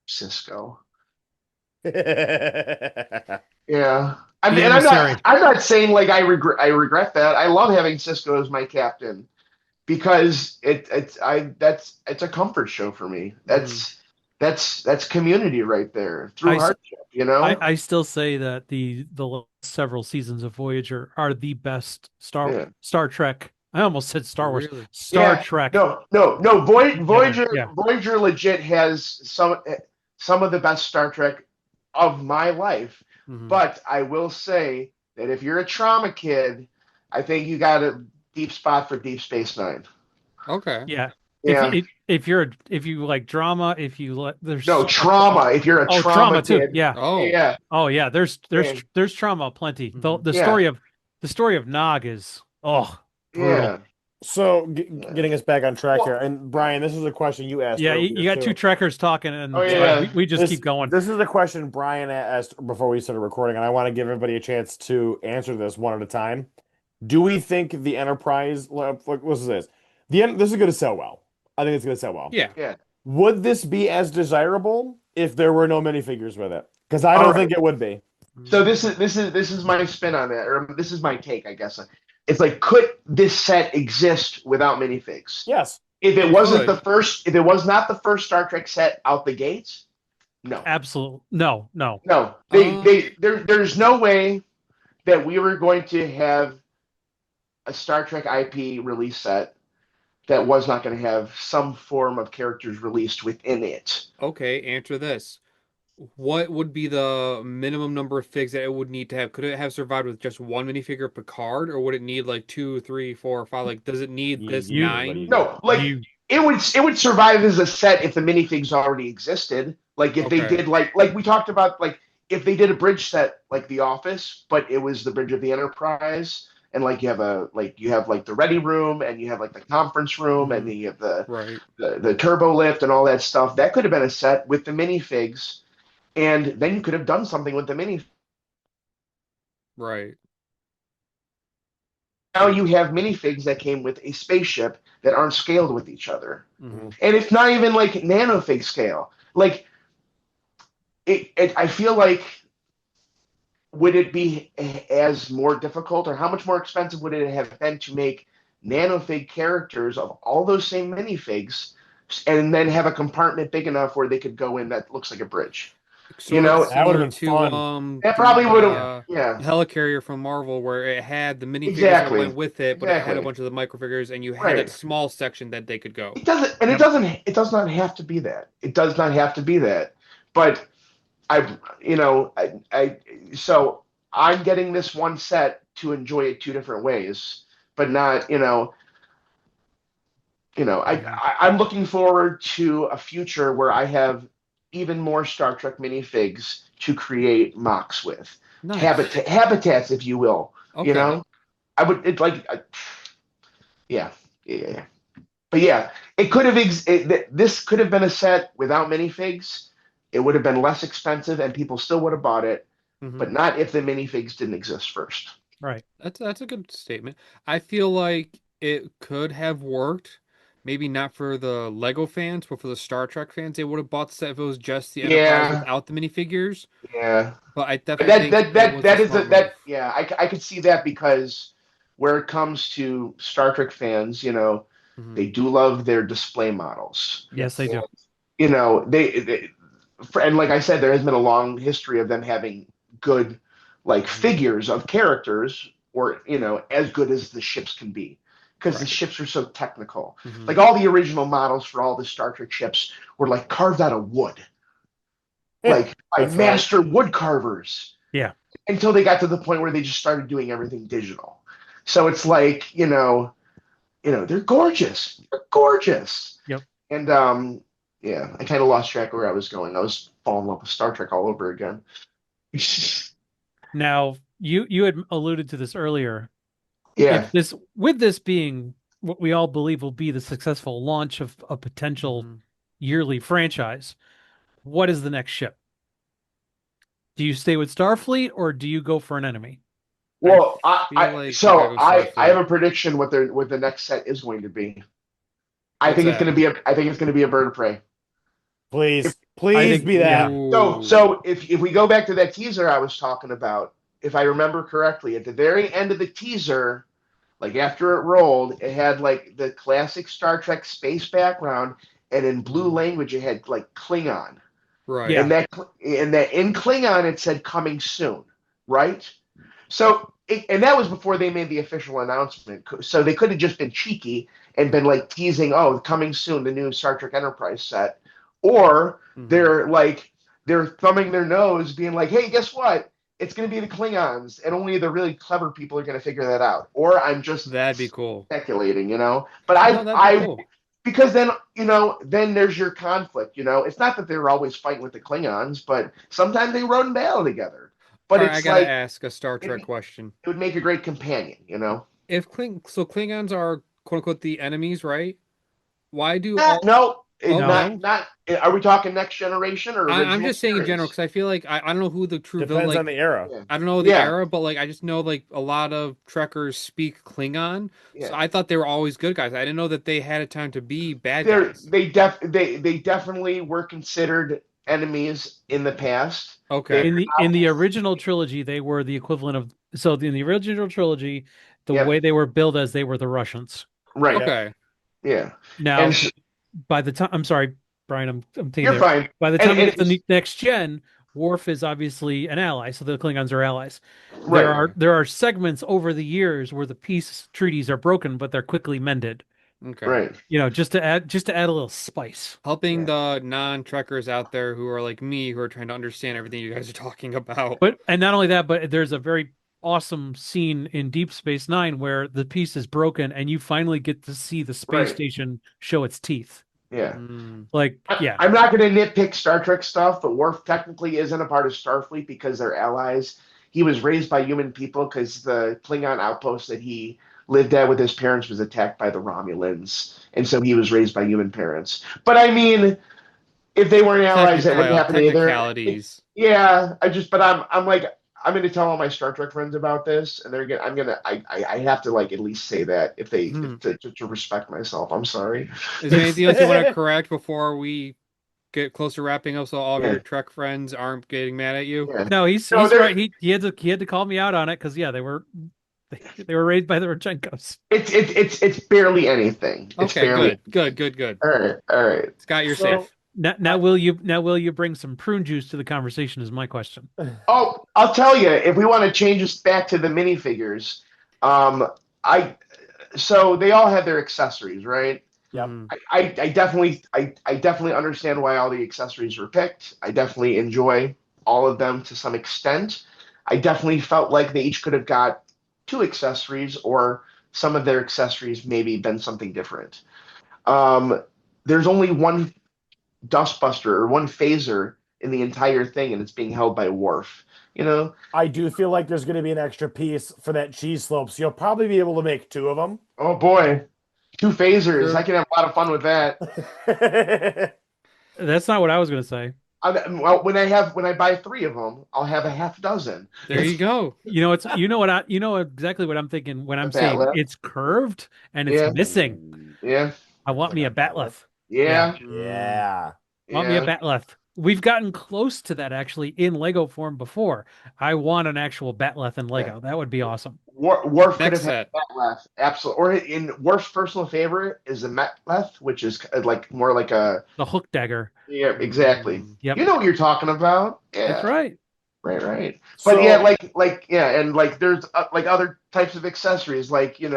[SPEAKER 4] Cisco.
[SPEAKER 1] Yeah.
[SPEAKER 4] Yeah.
[SPEAKER 3] The
[SPEAKER 4] And
[SPEAKER 3] emissary.
[SPEAKER 4] I'm not saying like I regret that. I love having Cisco as my captain because it's a comfort show for me.
[SPEAKER 2] Mhm.
[SPEAKER 4] That's community right there through
[SPEAKER 3] I, s-
[SPEAKER 4] hardship, you know?
[SPEAKER 3] I still say that the last several seasons of Voyager are the best
[SPEAKER 4] Yeah.
[SPEAKER 3] Star Trek. I almost said Star Wars.
[SPEAKER 2] Really?
[SPEAKER 3] Star
[SPEAKER 4] Yeah.
[SPEAKER 3] Trek
[SPEAKER 4] No.
[SPEAKER 3] together. Yeah.
[SPEAKER 4] Voyager legit has some of the best Star Trek of my life.
[SPEAKER 2] Mhm.
[SPEAKER 4] But I will say that if you're a trauma kid, I think you got a deep spot for Deep Space Nine.
[SPEAKER 2] Okay.
[SPEAKER 3] Yeah.
[SPEAKER 4] Yeah.
[SPEAKER 3] If you like drama, if you let
[SPEAKER 4] No,
[SPEAKER 3] there's
[SPEAKER 4] trauma. If you're a trauma
[SPEAKER 3] trauma too.
[SPEAKER 4] kid,
[SPEAKER 3] Yeah.
[SPEAKER 2] Oh,
[SPEAKER 4] yeah,
[SPEAKER 3] Oh yeah,
[SPEAKER 4] yeah,
[SPEAKER 3] there's trauma plenty.
[SPEAKER 2] Mhm.
[SPEAKER 4] yeah,
[SPEAKER 3] The story of Nog is brutal.
[SPEAKER 4] yeah.
[SPEAKER 1] So,
[SPEAKER 4] Yeah.
[SPEAKER 1] getting us back on track here,
[SPEAKER 4] Well,
[SPEAKER 1] and Brian, this is a question you asked
[SPEAKER 3] Yeah,
[SPEAKER 1] earlier
[SPEAKER 3] you got two
[SPEAKER 1] too.
[SPEAKER 3] trekkers talking
[SPEAKER 4] oh
[SPEAKER 3] and
[SPEAKER 1] Yeah,
[SPEAKER 4] yeah.
[SPEAKER 3] we just
[SPEAKER 1] this
[SPEAKER 3] keep going.
[SPEAKER 1] this is a question Brian asked before we started recording, and I want to give everybody a chance to answer this one at a time. Do we think the Enterprise, what's this? This is going to sell well. I think it's going to sell well.
[SPEAKER 2] yeah.
[SPEAKER 4] Yeah.
[SPEAKER 1] Would this be as desirable if there were no minifigures with it? Because I
[SPEAKER 4] All
[SPEAKER 1] don't
[SPEAKER 4] right.
[SPEAKER 1] think it would be.
[SPEAKER 4] So
[SPEAKER 2] Mm.
[SPEAKER 4] this is my spin on that, or this is my take, I guess. It's like, could this set exist without minifigs?
[SPEAKER 1] Yes.
[SPEAKER 2] It could.
[SPEAKER 4] If it was not the first Star Trek set out the gates, no,
[SPEAKER 3] Absolute no, no.
[SPEAKER 4] no,
[SPEAKER 2] Um,
[SPEAKER 4] there's no way that we were going to have a Star Trek IP release set that was not going to have some form of characters released within it.
[SPEAKER 2] okay, answer this. What would be the minimum number of figs that it would need to have? Could it have survived with just one minifigure of Picard, or would it need like two, three, four, five? Like, does it need this
[SPEAKER 1] Easy,
[SPEAKER 3] You
[SPEAKER 1] but
[SPEAKER 2] nine?
[SPEAKER 1] easy.
[SPEAKER 4] No, like
[SPEAKER 3] you
[SPEAKER 4] it would survive as a set if the minifigs already existed. Like if they
[SPEAKER 2] Okay.
[SPEAKER 4] did like we talked about, like if they did a bridge set like The Office, but it was the bridge of the Enterprise, and like you have like the ready room, and you have like the conference room, and
[SPEAKER 2] Hmm.
[SPEAKER 4] then you have
[SPEAKER 2] Right.
[SPEAKER 4] the turbo lift and all that stuff. That could have been a set with the minifigs, and then you could have done something with the mini.
[SPEAKER 2] Right.
[SPEAKER 4] Now you have minifigs that came with a spaceship that aren't scaled with each other.
[SPEAKER 2] Hmm.
[SPEAKER 4] And it's not even like nanofig scale. Like I feel like, would it be as more difficult, or how much more expensive would it have been to make nanofig characters of all those same minifigs, and then have a compartment big enough where they could go in that looks like a bridge? You
[SPEAKER 2] Sort of
[SPEAKER 4] know,
[SPEAKER 1] That would have
[SPEAKER 2] similar
[SPEAKER 1] been
[SPEAKER 2] to
[SPEAKER 1] fun.
[SPEAKER 4] that
[SPEAKER 2] the
[SPEAKER 4] probably would have.
[SPEAKER 3] yeah.
[SPEAKER 4] Yeah,
[SPEAKER 2] helicarrier from Marvel, where it had the minifigures that
[SPEAKER 4] exactly,
[SPEAKER 2] went with it, but it had a
[SPEAKER 4] exactly.
[SPEAKER 2] bunch of the microfigures, and you had that
[SPEAKER 4] Right.
[SPEAKER 2] small section that they could go.
[SPEAKER 4] It doesn't, and
[SPEAKER 3] Yep.
[SPEAKER 4] it does not have to be that. It does not have to be that. But I, so I'm getting this one set to enjoy it two different ways, but not,
[SPEAKER 3] Mhm.
[SPEAKER 4] I'm looking forward to a future where I have even more Star Trek minifigs to create mocks with,
[SPEAKER 2] Nice.
[SPEAKER 4] habitats, if you will. You
[SPEAKER 2] Okay.
[SPEAKER 4] know, I would it like, yeah, yeah. But yeah, this could have been a set without minifigs. It would have been less expensive, and people still would have bought it,
[SPEAKER 2] Hmm.
[SPEAKER 4] but not if the minifigs didn't exist first.
[SPEAKER 3] Right.
[SPEAKER 2] That's a good statement. I feel like it could have worked. Maybe not for the Lego fans, but for the Star Trek fans, they would have bought the set if it was just the Enterprise
[SPEAKER 4] Yeah,
[SPEAKER 2] without the minifigures.
[SPEAKER 4] yeah.
[SPEAKER 2] But I
[SPEAKER 4] But
[SPEAKER 2] definitely think it was a smart move.
[SPEAKER 4] yeah, I could see that, because where it comes to Star Trek fans,
[SPEAKER 2] Hmm.
[SPEAKER 4] they do love their display models.
[SPEAKER 3] Yes, they
[SPEAKER 1] Yes.
[SPEAKER 3] do.
[SPEAKER 4] And, and like I said, there has been a long history of them having good, like,
[SPEAKER 2] Hmm.
[SPEAKER 4] figures of characters, or as good as the ships can be, because the
[SPEAKER 2] Right.
[SPEAKER 4] ships are so technical.
[SPEAKER 2] Hmm.
[SPEAKER 4] Like all the original models for all the Star Trek ships were like carved out of wood, like by
[SPEAKER 1] That's right.
[SPEAKER 4] master wood carvers,
[SPEAKER 3] Yeah.
[SPEAKER 4] until they got to the point where they just started doing everything digital. So it's like, they're gorgeous. They're gorgeous.
[SPEAKER 3] Yep.
[SPEAKER 4] And yeah, I kind of lost track of where I was going. I was falling in love with Star Trek all over again.
[SPEAKER 3] Now, you had alluded to this earlier.
[SPEAKER 4] Yeah.
[SPEAKER 3] If this with this being what we all believe will be the successful launch of a potential
[SPEAKER 2] Hmm.
[SPEAKER 3] yearly franchise, what is the next ship? Do you stay with Starfleet or do you go for an enemy?
[SPEAKER 4] Well,
[SPEAKER 2] feel like you gotta go
[SPEAKER 4] I have
[SPEAKER 2] Starfleet.
[SPEAKER 4] a prediction what the next set is going to be.
[SPEAKER 2] What's that?
[SPEAKER 4] I think it's going to be a bird of prey.
[SPEAKER 1] Please,
[SPEAKER 3] I
[SPEAKER 1] please
[SPEAKER 3] think,
[SPEAKER 1] be that.
[SPEAKER 2] Ooh.
[SPEAKER 4] So if we go back to that teaser I was talking about, if I remember correctly, at the very end of the teaser, like after it rolled, it had like the classic Star Trek space background, and in blue language it had like Klingon.
[SPEAKER 2] Right.
[SPEAKER 3] Yeah.
[SPEAKER 4] And that in Klingon it said coming soon, right? So and that was before they made the official announcement. So they could have just been cheeky and been like teasing, oh, coming soon, the new Star Trek Enterprise set, or they're thumbing their nose, being like, hey, guess what? It's going to be the Klingons, and only the really clever people are going to figure that out. Or I'm just
[SPEAKER 2] That'd be cool.
[SPEAKER 4] speculating, But
[SPEAKER 2] No, that'd be cool.
[SPEAKER 4] because then then there's your conflict. It's not that they were always fighting with the Klingons, but sometimes they rode in battle together. But
[SPEAKER 2] All right, I
[SPEAKER 4] it's
[SPEAKER 2] gotta
[SPEAKER 4] like
[SPEAKER 2] ask a Star Trek question.
[SPEAKER 4] it would make a great companion.
[SPEAKER 2] If Klingons are quote unquote the enemies, right? Why do
[SPEAKER 4] Eh,
[SPEAKER 2] all?
[SPEAKER 4] no,
[SPEAKER 2] Oh,
[SPEAKER 4] not. Are we talking next generation or
[SPEAKER 2] I'm
[SPEAKER 4] original
[SPEAKER 2] just saying in general
[SPEAKER 4] series?
[SPEAKER 2] because I feel like I don't know who the true villain.
[SPEAKER 1] Depends
[SPEAKER 2] Like
[SPEAKER 1] on the era.
[SPEAKER 4] Yeah.
[SPEAKER 2] I don't know the
[SPEAKER 4] Yeah.
[SPEAKER 2] era, but like I just know like a lot of Trekkers speak Klingon, so
[SPEAKER 4] Yeah.
[SPEAKER 2] I thought they were always good guys. I didn't know that they had a time to be bad
[SPEAKER 4] They're,
[SPEAKER 2] guys.
[SPEAKER 4] they definitely were considered enemies in the past.
[SPEAKER 2] Okay.
[SPEAKER 3] In the original trilogy, they were the equivalent of in the original trilogy, the
[SPEAKER 4] Yep.
[SPEAKER 3] way they were billed as they were the Russians.
[SPEAKER 4] Right.
[SPEAKER 2] Okay.
[SPEAKER 4] Yeah.
[SPEAKER 3] Now,
[SPEAKER 4] And so-
[SPEAKER 3] by the time I'm sorry, Brian, I'm thinking
[SPEAKER 4] you're
[SPEAKER 3] there.
[SPEAKER 4] fine.
[SPEAKER 3] By the
[SPEAKER 4] And
[SPEAKER 3] time we get
[SPEAKER 4] it's-
[SPEAKER 3] the next gen, Worf is obviously an ally, so the Klingons are allies.
[SPEAKER 4] Right.
[SPEAKER 3] There are segments over the years where the peace treaties are broken, but they're quickly mended.
[SPEAKER 2] Okay.
[SPEAKER 4] Right.
[SPEAKER 3] Just to add a little spice.
[SPEAKER 2] Helping
[SPEAKER 4] Yeah.
[SPEAKER 2] the non-Trekkers out there who are like me, who are trying to understand everything you guys are talking about.
[SPEAKER 3] And not only that, but there's a very awesome scene in Deep Space Nine where the piece is broken and you finally get to see the space
[SPEAKER 4] Right.
[SPEAKER 3] station show its teeth.
[SPEAKER 4] Yeah.
[SPEAKER 3] Like, yeah.
[SPEAKER 4] I'm not going to nitpick Star Trek stuff, but Worf technically isn't a part of Starfleet because they're allies. He was raised by human people because the Klingon outpost that he lived at with his parents was attacked by the Romulans, and so he was raised by human parents. But I mean, if they weren't allies, that wouldn't happen either.
[SPEAKER 2] Technicalities.
[SPEAKER 4] Yeah, but I'm like, I'm going to tell all my Star Trek friends about this, and I have to like at least say that if they to respect myself. I'm sorry.
[SPEAKER 2] Is there anything else you want to correct before we get close to wrapping up, so all of your Trek friends aren't getting mad at you?
[SPEAKER 4] Yeah.
[SPEAKER 3] No, he's right. He had to call me out on it because they were raised by the Rodchenkos.
[SPEAKER 4] It's barely anything. It's
[SPEAKER 2] Okay,
[SPEAKER 4] barely...
[SPEAKER 2] good.
[SPEAKER 4] All right.
[SPEAKER 2] Scott, you're safe.
[SPEAKER 3] Now will you bring some prune juice to the conversation is my question.
[SPEAKER 4] Oh, I'll tell you, if we want to change this back to the minifigures, so they all have their accessories, right?
[SPEAKER 1] Yep.
[SPEAKER 4] I definitely understand why all the accessories were picked. I definitely enjoy all of them to some extent. I definitely felt like they each could have got 2 accessories, or some of their accessories maybe been something different. There's only one dustbuster or one phaser in the entire thing, and it's being held by Worf.
[SPEAKER 1] I do feel like there's going to be an extra piece for that cheese slope, so you'll probably be able to make 2 of them.
[SPEAKER 4] Oh boy, 2 phasers!
[SPEAKER 2] Sure.
[SPEAKER 4] I can have a lot of fun with that.
[SPEAKER 3] That's not what I was going to say.
[SPEAKER 4] Well, when I buy 3 of them, I'll have a half dozen.
[SPEAKER 2] There you go.
[SPEAKER 3] You know exactly what I'm thinking when I'm saying
[SPEAKER 4] batleth?
[SPEAKER 3] it's curved and it's missing.
[SPEAKER 4] Yeah.
[SPEAKER 3] I want me a batleth.
[SPEAKER 4] Yeah.
[SPEAKER 1] Yeah.
[SPEAKER 3] Want me a batleth. We've gotten close to that actually in Lego form before. I want an actual batleth in Lego.
[SPEAKER 4] Yeah.
[SPEAKER 3] That would be awesome.
[SPEAKER 4] Worf could
[SPEAKER 2] Next
[SPEAKER 4] have had batleth, absolutely. Or in Worf's personal favorite is the metleth, which is like more like a
[SPEAKER 3] The hook dagger.
[SPEAKER 4] Yeah, exactly.
[SPEAKER 3] Yep.
[SPEAKER 4] You know what you're talking about. Yeah.
[SPEAKER 3] That's right.
[SPEAKER 4] Right.
[SPEAKER 1] So-
[SPEAKER 4] But yeah, and like there's like other types of accessories, like they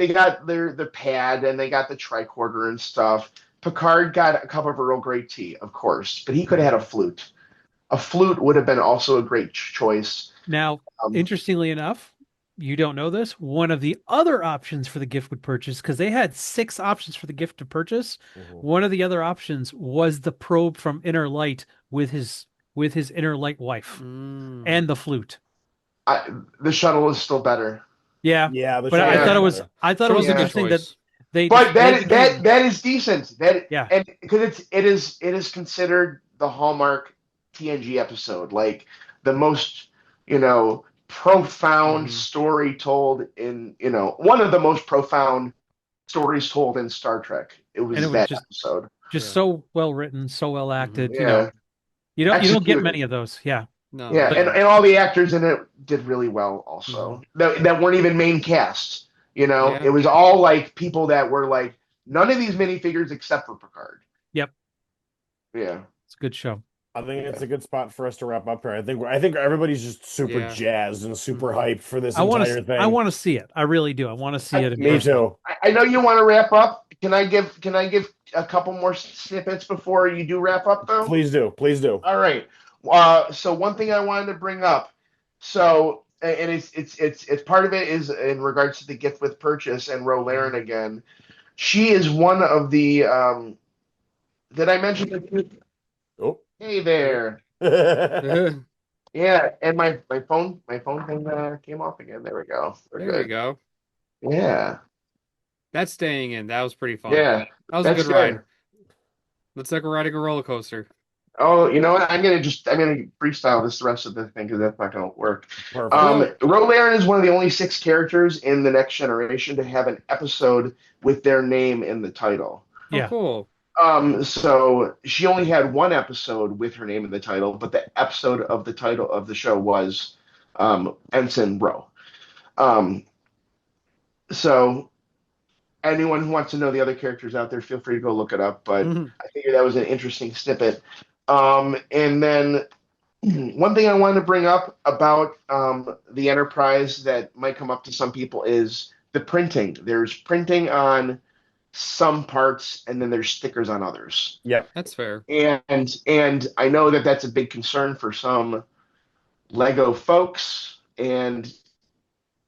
[SPEAKER 4] got the pad and they got the tricorder and stuff. Picard got a cup of Earl Grey tea, of course, but he could have had a flute. A flute would have been also a great choice.
[SPEAKER 3] Now, interestingly enough, you don't know this. One of the other options for the gift would purchase, because they had 6 options for the gift to purchase. One of the other options was the probe from Inner Light with his Inner Light wife and the flute.
[SPEAKER 4] The shuttle is still better.
[SPEAKER 3] Yeah,
[SPEAKER 1] Yeah,
[SPEAKER 3] but I thought it was interesting that they.
[SPEAKER 4] But that is decent.
[SPEAKER 3] Yeah.
[SPEAKER 4] And because it is considered the hallmark TNG episode, like the most, profound
[SPEAKER 2] Mhm.
[SPEAKER 4] story told in, one of the most profound stories told in Star Trek. It
[SPEAKER 3] And it
[SPEAKER 4] was
[SPEAKER 3] was
[SPEAKER 4] that
[SPEAKER 3] just
[SPEAKER 4] episode.
[SPEAKER 2] Yeah.
[SPEAKER 3] so well written, so well
[SPEAKER 2] Mhm.
[SPEAKER 3] acted.
[SPEAKER 4] Yeah,
[SPEAKER 3] You don't get
[SPEAKER 4] executed.
[SPEAKER 3] many of those. Yeah.
[SPEAKER 2] No,
[SPEAKER 4] Yeah,
[SPEAKER 2] you
[SPEAKER 3] Like,
[SPEAKER 4] and
[SPEAKER 2] don't.
[SPEAKER 4] all the actors in it did really well
[SPEAKER 2] Mhm.
[SPEAKER 4] also. That weren't even main cast. It
[SPEAKER 2] Yeah.
[SPEAKER 4] was all like people that were like none of these minifigures except for Picard.
[SPEAKER 3] yep,
[SPEAKER 4] Yeah.
[SPEAKER 3] it's a good show.
[SPEAKER 1] I think it's
[SPEAKER 4] Yeah.
[SPEAKER 1] a good spot for us to wrap up here. I think everybody's just super
[SPEAKER 2] Yeah.
[SPEAKER 1] jazzed and super
[SPEAKER 2] Mhm.
[SPEAKER 1] hyped for this
[SPEAKER 3] I want
[SPEAKER 1] entire
[SPEAKER 3] to. I
[SPEAKER 1] thing.
[SPEAKER 3] want to see it. I really do. I want to see it in
[SPEAKER 1] Me
[SPEAKER 3] person.
[SPEAKER 1] too.
[SPEAKER 4] I know you want to wrap up. Can I give a couple more snippets before you do wrap up though?
[SPEAKER 1] Please do. Please do.
[SPEAKER 4] All right. So one thing I wanted to bring up. So and it's part of it is in regards to the gift with purchase and Ro Laren
[SPEAKER 2] Mhm.
[SPEAKER 4] again. She is one of the did I mention it?
[SPEAKER 1] Oh.
[SPEAKER 4] Hey there. Yeah, and my phone thing came off again. There we go. We're
[SPEAKER 2] There we
[SPEAKER 4] good.
[SPEAKER 2] go.
[SPEAKER 4] Yeah.
[SPEAKER 2] That's staying in. That was pretty fun.
[SPEAKER 4] Yeah.
[SPEAKER 2] That was a
[SPEAKER 4] That's
[SPEAKER 2] good ride.
[SPEAKER 4] good.
[SPEAKER 2] That's like riding a roller coaster.
[SPEAKER 4] Oh, you know what? I'm gonna freestyle this the rest of the thing because that's not gonna work.
[SPEAKER 1] Perfect.
[SPEAKER 4] Ro Laren is one of the only 6 characters in the Next Generation to have an episode with their name in the title.
[SPEAKER 2] Oh,
[SPEAKER 3] Yeah.
[SPEAKER 2] cool.
[SPEAKER 4] So she only had one episode with her name in the title, but the episode of the title of the show was Ensign Ro. Um, so anyone who wants to know the other characters out there, feel free to go look it up. But
[SPEAKER 2] Mhm.
[SPEAKER 4] I figured that was an interesting snippet. And then one thing I wanted to bring up about the Enterprise that might come up to some people is the printing. There's printing on some parts, and then there's stickers on others.
[SPEAKER 1] Yep.
[SPEAKER 2] That's fair.
[SPEAKER 4] And I know that that's a big concern for some Lego folks, and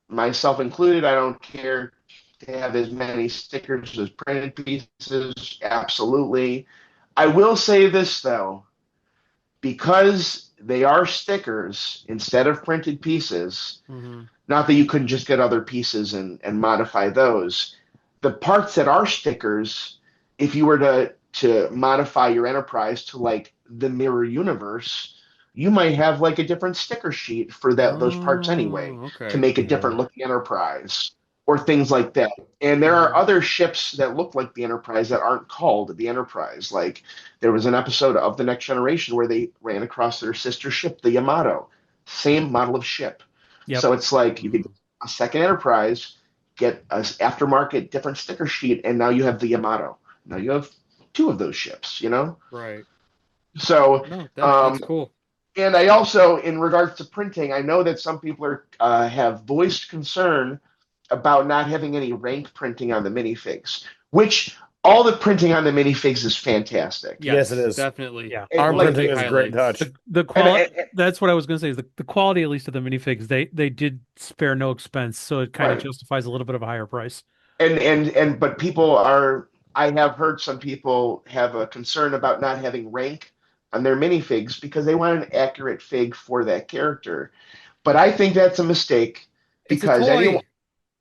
[SPEAKER 4] myself included. I don't care to have as many stickers as printed pieces. Absolutely. I will say this though, because they are stickers instead of printed pieces,
[SPEAKER 2] Hmm.
[SPEAKER 4] not that you couldn't just get other pieces and modify those. The parts that are stickers, if you were to modify your Enterprise to like the mirror universe, you might have like a different sticker sheet for those parts anyway
[SPEAKER 2] Oh,
[SPEAKER 4] to
[SPEAKER 2] okay.
[SPEAKER 4] make a
[SPEAKER 1] Mhm.
[SPEAKER 4] different looking Enterprise or things like that. And there are
[SPEAKER 2] Hmm.
[SPEAKER 4] other ships that look like the Enterprise that aren't called the Enterprise. Like there was an episode of The Next Generation where they ran across their sister ship, the Yamato, same model of ship.
[SPEAKER 3] Yep.
[SPEAKER 4] So it's like you could
[SPEAKER 2] Mhm.
[SPEAKER 4] a second Enterprise, get an aftermarket different sticker sheet, and now you have the Yamato. Now you have 2 of those ships.
[SPEAKER 2] Right.
[SPEAKER 4] So,
[SPEAKER 2] No, that's
[SPEAKER 4] um,
[SPEAKER 2] cool.
[SPEAKER 4] and I also, in regards to printing, I know that some people have voiced concern about not having any rank printing on the minifigs, which all the printing on the minifigs is fantastic.
[SPEAKER 1] Yes, it
[SPEAKER 2] Yes,
[SPEAKER 1] is.
[SPEAKER 2] definitely.
[SPEAKER 3] Yeah.
[SPEAKER 4] It,
[SPEAKER 1] Arm
[SPEAKER 2] One of the
[SPEAKER 4] like,
[SPEAKER 1] printing
[SPEAKER 2] big
[SPEAKER 1] is a great
[SPEAKER 2] highlights.
[SPEAKER 1] touch.
[SPEAKER 3] The
[SPEAKER 4] and,
[SPEAKER 3] quality.
[SPEAKER 4] and-
[SPEAKER 3] That's what I was going to say. Is the quality, at least of the minifigs, they did spare no expense, so it kind of
[SPEAKER 4] right.
[SPEAKER 3] justifies a little bit of a higher price.
[SPEAKER 4] But people are, I have heard some people have a concern about not having rank on their minifigs because they want an accurate fig for that character. But I think that's a mistake
[SPEAKER 2] It's a
[SPEAKER 4] because anyone
[SPEAKER 2] toy.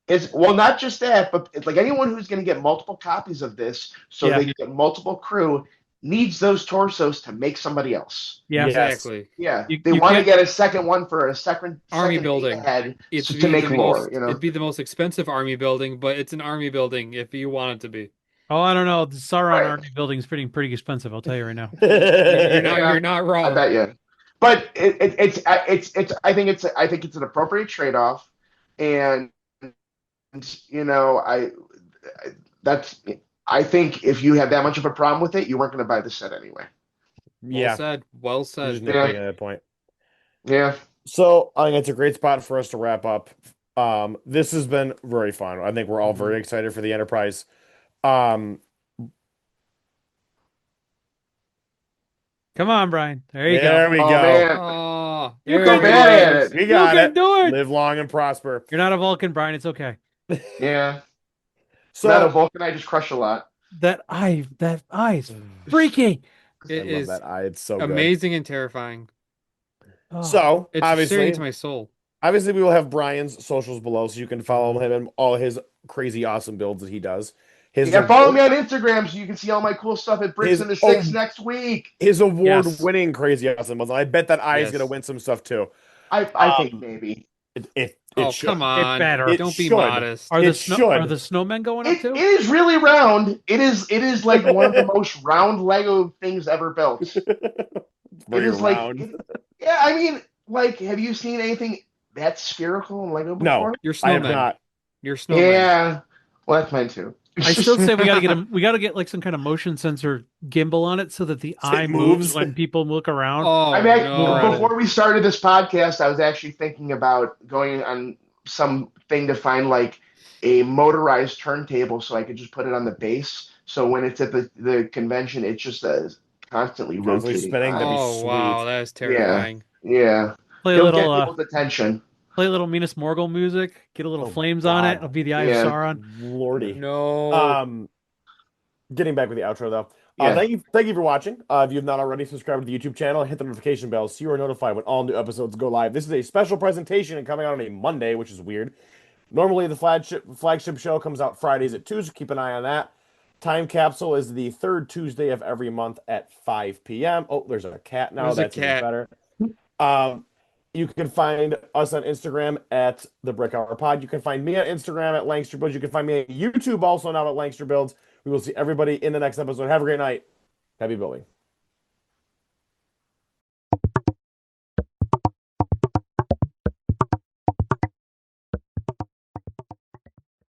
[SPEAKER 4] is, well, not just that, but it's like anyone who's going to get multiple copies of this so
[SPEAKER 3] Yeah.
[SPEAKER 4] they get multiple crew needs those torsos to make somebody else.
[SPEAKER 3] Yeah.
[SPEAKER 1] Yes.
[SPEAKER 2] Exactly.
[SPEAKER 4] Yeah,
[SPEAKER 3] You
[SPEAKER 4] they
[SPEAKER 3] you
[SPEAKER 4] want to
[SPEAKER 3] can't.
[SPEAKER 4] get a second one for a
[SPEAKER 2] Army
[SPEAKER 4] second
[SPEAKER 2] building.
[SPEAKER 4] head
[SPEAKER 2] It's
[SPEAKER 4] to
[SPEAKER 2] be
[SPEAKER 4] make
[SPEAKER 2] the
[SPEAKER 4] lore.
[SPEAKER 2] most. It'd be the most expensive army building, but it's an army building if you want it to be.
[SPEAKER 3] Oh, I don't know. The Sauron
[SPEAKER 4] Right.
[SPEAKER 3] Army building is pretty expensive. I'll tell you right now.
[SPEAKER 2] You're not.
[SPEAKER 4] Yeah,
[SPEAKER 2] You're not
[SPEAKER 4] I
[SPEAKER 2] wrong.
[SPEAKER 4] bet you. But it's I think it's an appropriate trade-off, and I that's I think if you had that much of a problem with it, you weren't going to buy the set anyway.
[SPEAKER 2] Well
[SPEAKER 1] Yeah,
[SPEAKER 2] said. Well
[SPEAKER 1] you're
[SPEAKER 2] said.
[SPEAKER 1] just
[SPEAKER 4] Yeah.
[SPEAKER 1] nitpicking at that point.
[SPEAKER 4] Yeah,
[SPEAKER 1] So I think it's a great spot for us to wrap up. This has been very fun. I think we're all very excited for the Enterprise. Um,
[SPEAKER 3] Come on, Brian. There you
[SPEAKER 1] there
[SPEAKER 3] go.
[SPEAKER 1] we
[SPEAKER 4] oh
[SPEAKER 1] go.
[SPEAKER 4] man,
[SPEAKER 2] Oh,
[SPEAKER 3] You
[SPEAKER 2] there
[SPEAKER 3] can
[SPEAKER 2] it
[SPEAKER 3] do
[SPEAKER 4] it!
[SPEAKER 2] is.
[SPEAKER 1] We got
[SPEAKER 3] You can
[SPEAKER 1] it.
[SPEAKER 3] do it.
[SPEAKER 1] Live long and prosper.
[SPEAKER 3] You're not a Vulcan, Brian. It's okay.
[SPEAKER 4] yeah.
[SPEAKER 1] So
[SPEAKER 4] Not a Vulcan. I just crush a lot.
[SPEAKER 3] That eye is freaky.
[SPEAKER 1] I
[SPEAKER 2] It
[SPEAKER 1] love
[SPEAKER 2] is
[SPEAKER 1] that eye. It's so good.
[SPEAKER 2] amazing and terrifying.
[SPEAKER 3] Oh,
[SPEAKER 1] So
[SPEAKER 2] It's staring into my soul.
[SPEAKER 1] obviously we will have Brian's socials below so you can follow him and all his crazy awesome builds that he does. His
[SPEAKER 4] Yeah, follow me
[SPEAKER 1] award,
[SPEAKER 4] on Instagram so you can see all my cool stuff at Bricks
[SPEAKER 1] his
[SPEAKER 4] in the Six
[SPEAKER 1] oh,
[SPEAKER 4] next week.
[SPEAKER 1] his
[SPEAKER 3] Yes.
[SPEAKER 1] award-winning Crazy Awesome was. I bet that I is gonna
[SPEAKER 2] Yes.
[SPEAKER 1] win some stuff too.
[SPEAKER 4] I think maybe.
[SPEAKER 1] It
[SPEAKER 2] Oh, come
[SPEAKER 1] should.
[SPEAKER 3] It
[SPEAKER 2] on.
[SPEAKER 3] better.
[SPEAKER 1] It
[SPEAKER 2] Don't be
[SPEAKER 1] should.
[SPEAKER 2] modest.
[SPEAKER 3] Are
[SPEAKER 1] It
[SPEAKER 3] the
[SPEAKER 1] should.
[SPEAKER 3] snowmen going up
[SPEAKER 4] It
[SPEAKER 3] too?
[SPEAKER 4] is really round. It is like one of the most round Lego things ever built. It
[SPEAKER 1] Very
[SPEAKER 4] is like
[SPEAKER 1] round.
[SPEAKER 4] yeah, I mean, like, have you seen anything that spherical in Lego
[SPEAKER 1] No,
[SPEAKER 4] before?
[SPEAKER 2] You're
[SPEAKER 1] I have
[SPEAKER 2] snowmen.
[SPEAKER 1] not.
[SPEAKER 2] You're snowmen.
[SPEAKER 4] Yeah. Well, that's mine too.
[SPEAKER 3] I still say we got to get like some kind of motion sensor gimbal on it so that the eye
[SPEAKER 1] It
[SPEAKER 3] moves
[SPEAKER 1] moves.
[SPEAKER 3] when people look around.
[SPEAKER 2] Oh
[SPEAKER 3] no.
[SPEAKER 4] Before we started this podcast, I was actually thinking about going on something to find like a motorized turntable so I could just put it on the base. So when it's at the convention, it's just constantly
[SPEAKER 1] Constantly
[SPEAKER 4] rotating
[SPEAKER 1] spinning, that'd be
[SPEAKER 4] on.
[SPEAKER 2] Oh wow,
[SPEAKER 1] sweet.
[SPEAKER 2] that is
[SPEAKER 4] Yeah,
[SPEAKER 2] terrifying.
[SPEAKER 4] yeah.
[SPEAKER 3] Play a
[SPEAKER 4] It'll
[SPEAKER 3] little
[SPEAKER 4] get people's attention.
[SPEAKER 3] play a little Minas Morgul music, get a little
[SPEAKER 1] Oh my
[SPEAKER 3] flames on it.
[SPEAKER 1] God.
[SPEAKER 3] It'll be the Eye of
[SPEAKER 4] Yeah,
[SPEAKER 3] Sauron.
[SPEAKER 1] Lordy.
[SPEAKER 2] No.
[SPEAKER 1] Um, Getting back with the outro though.
[SPEAKER 4] yeah.
[SPEAKER 1] Thank you for watching. If you have not already, subscribe to the YouTube channel, hit the notification bell so you are notified when all new episodes go live. This is a special presentation and coming out on a Monday, which is weird. Normally the flagship show comes out Fridays at 2, so keep an eye on that. Time Capsule is the third Tuesday of every month at 5 p.m. Oh, there's a cat now.
[SPEAKER 2] There's a
[SPEAKER 1] That's even
[SPEAKER 2] cat.
[SPEAKER 1] better. Um, you can find us on Instagram at the Brick Hour Pod. You can find me on Instagram at Langster Builds. You can find me on YouTube also now at Langster Builds. We will see everybody in the next episode. Have a great night. Happy building.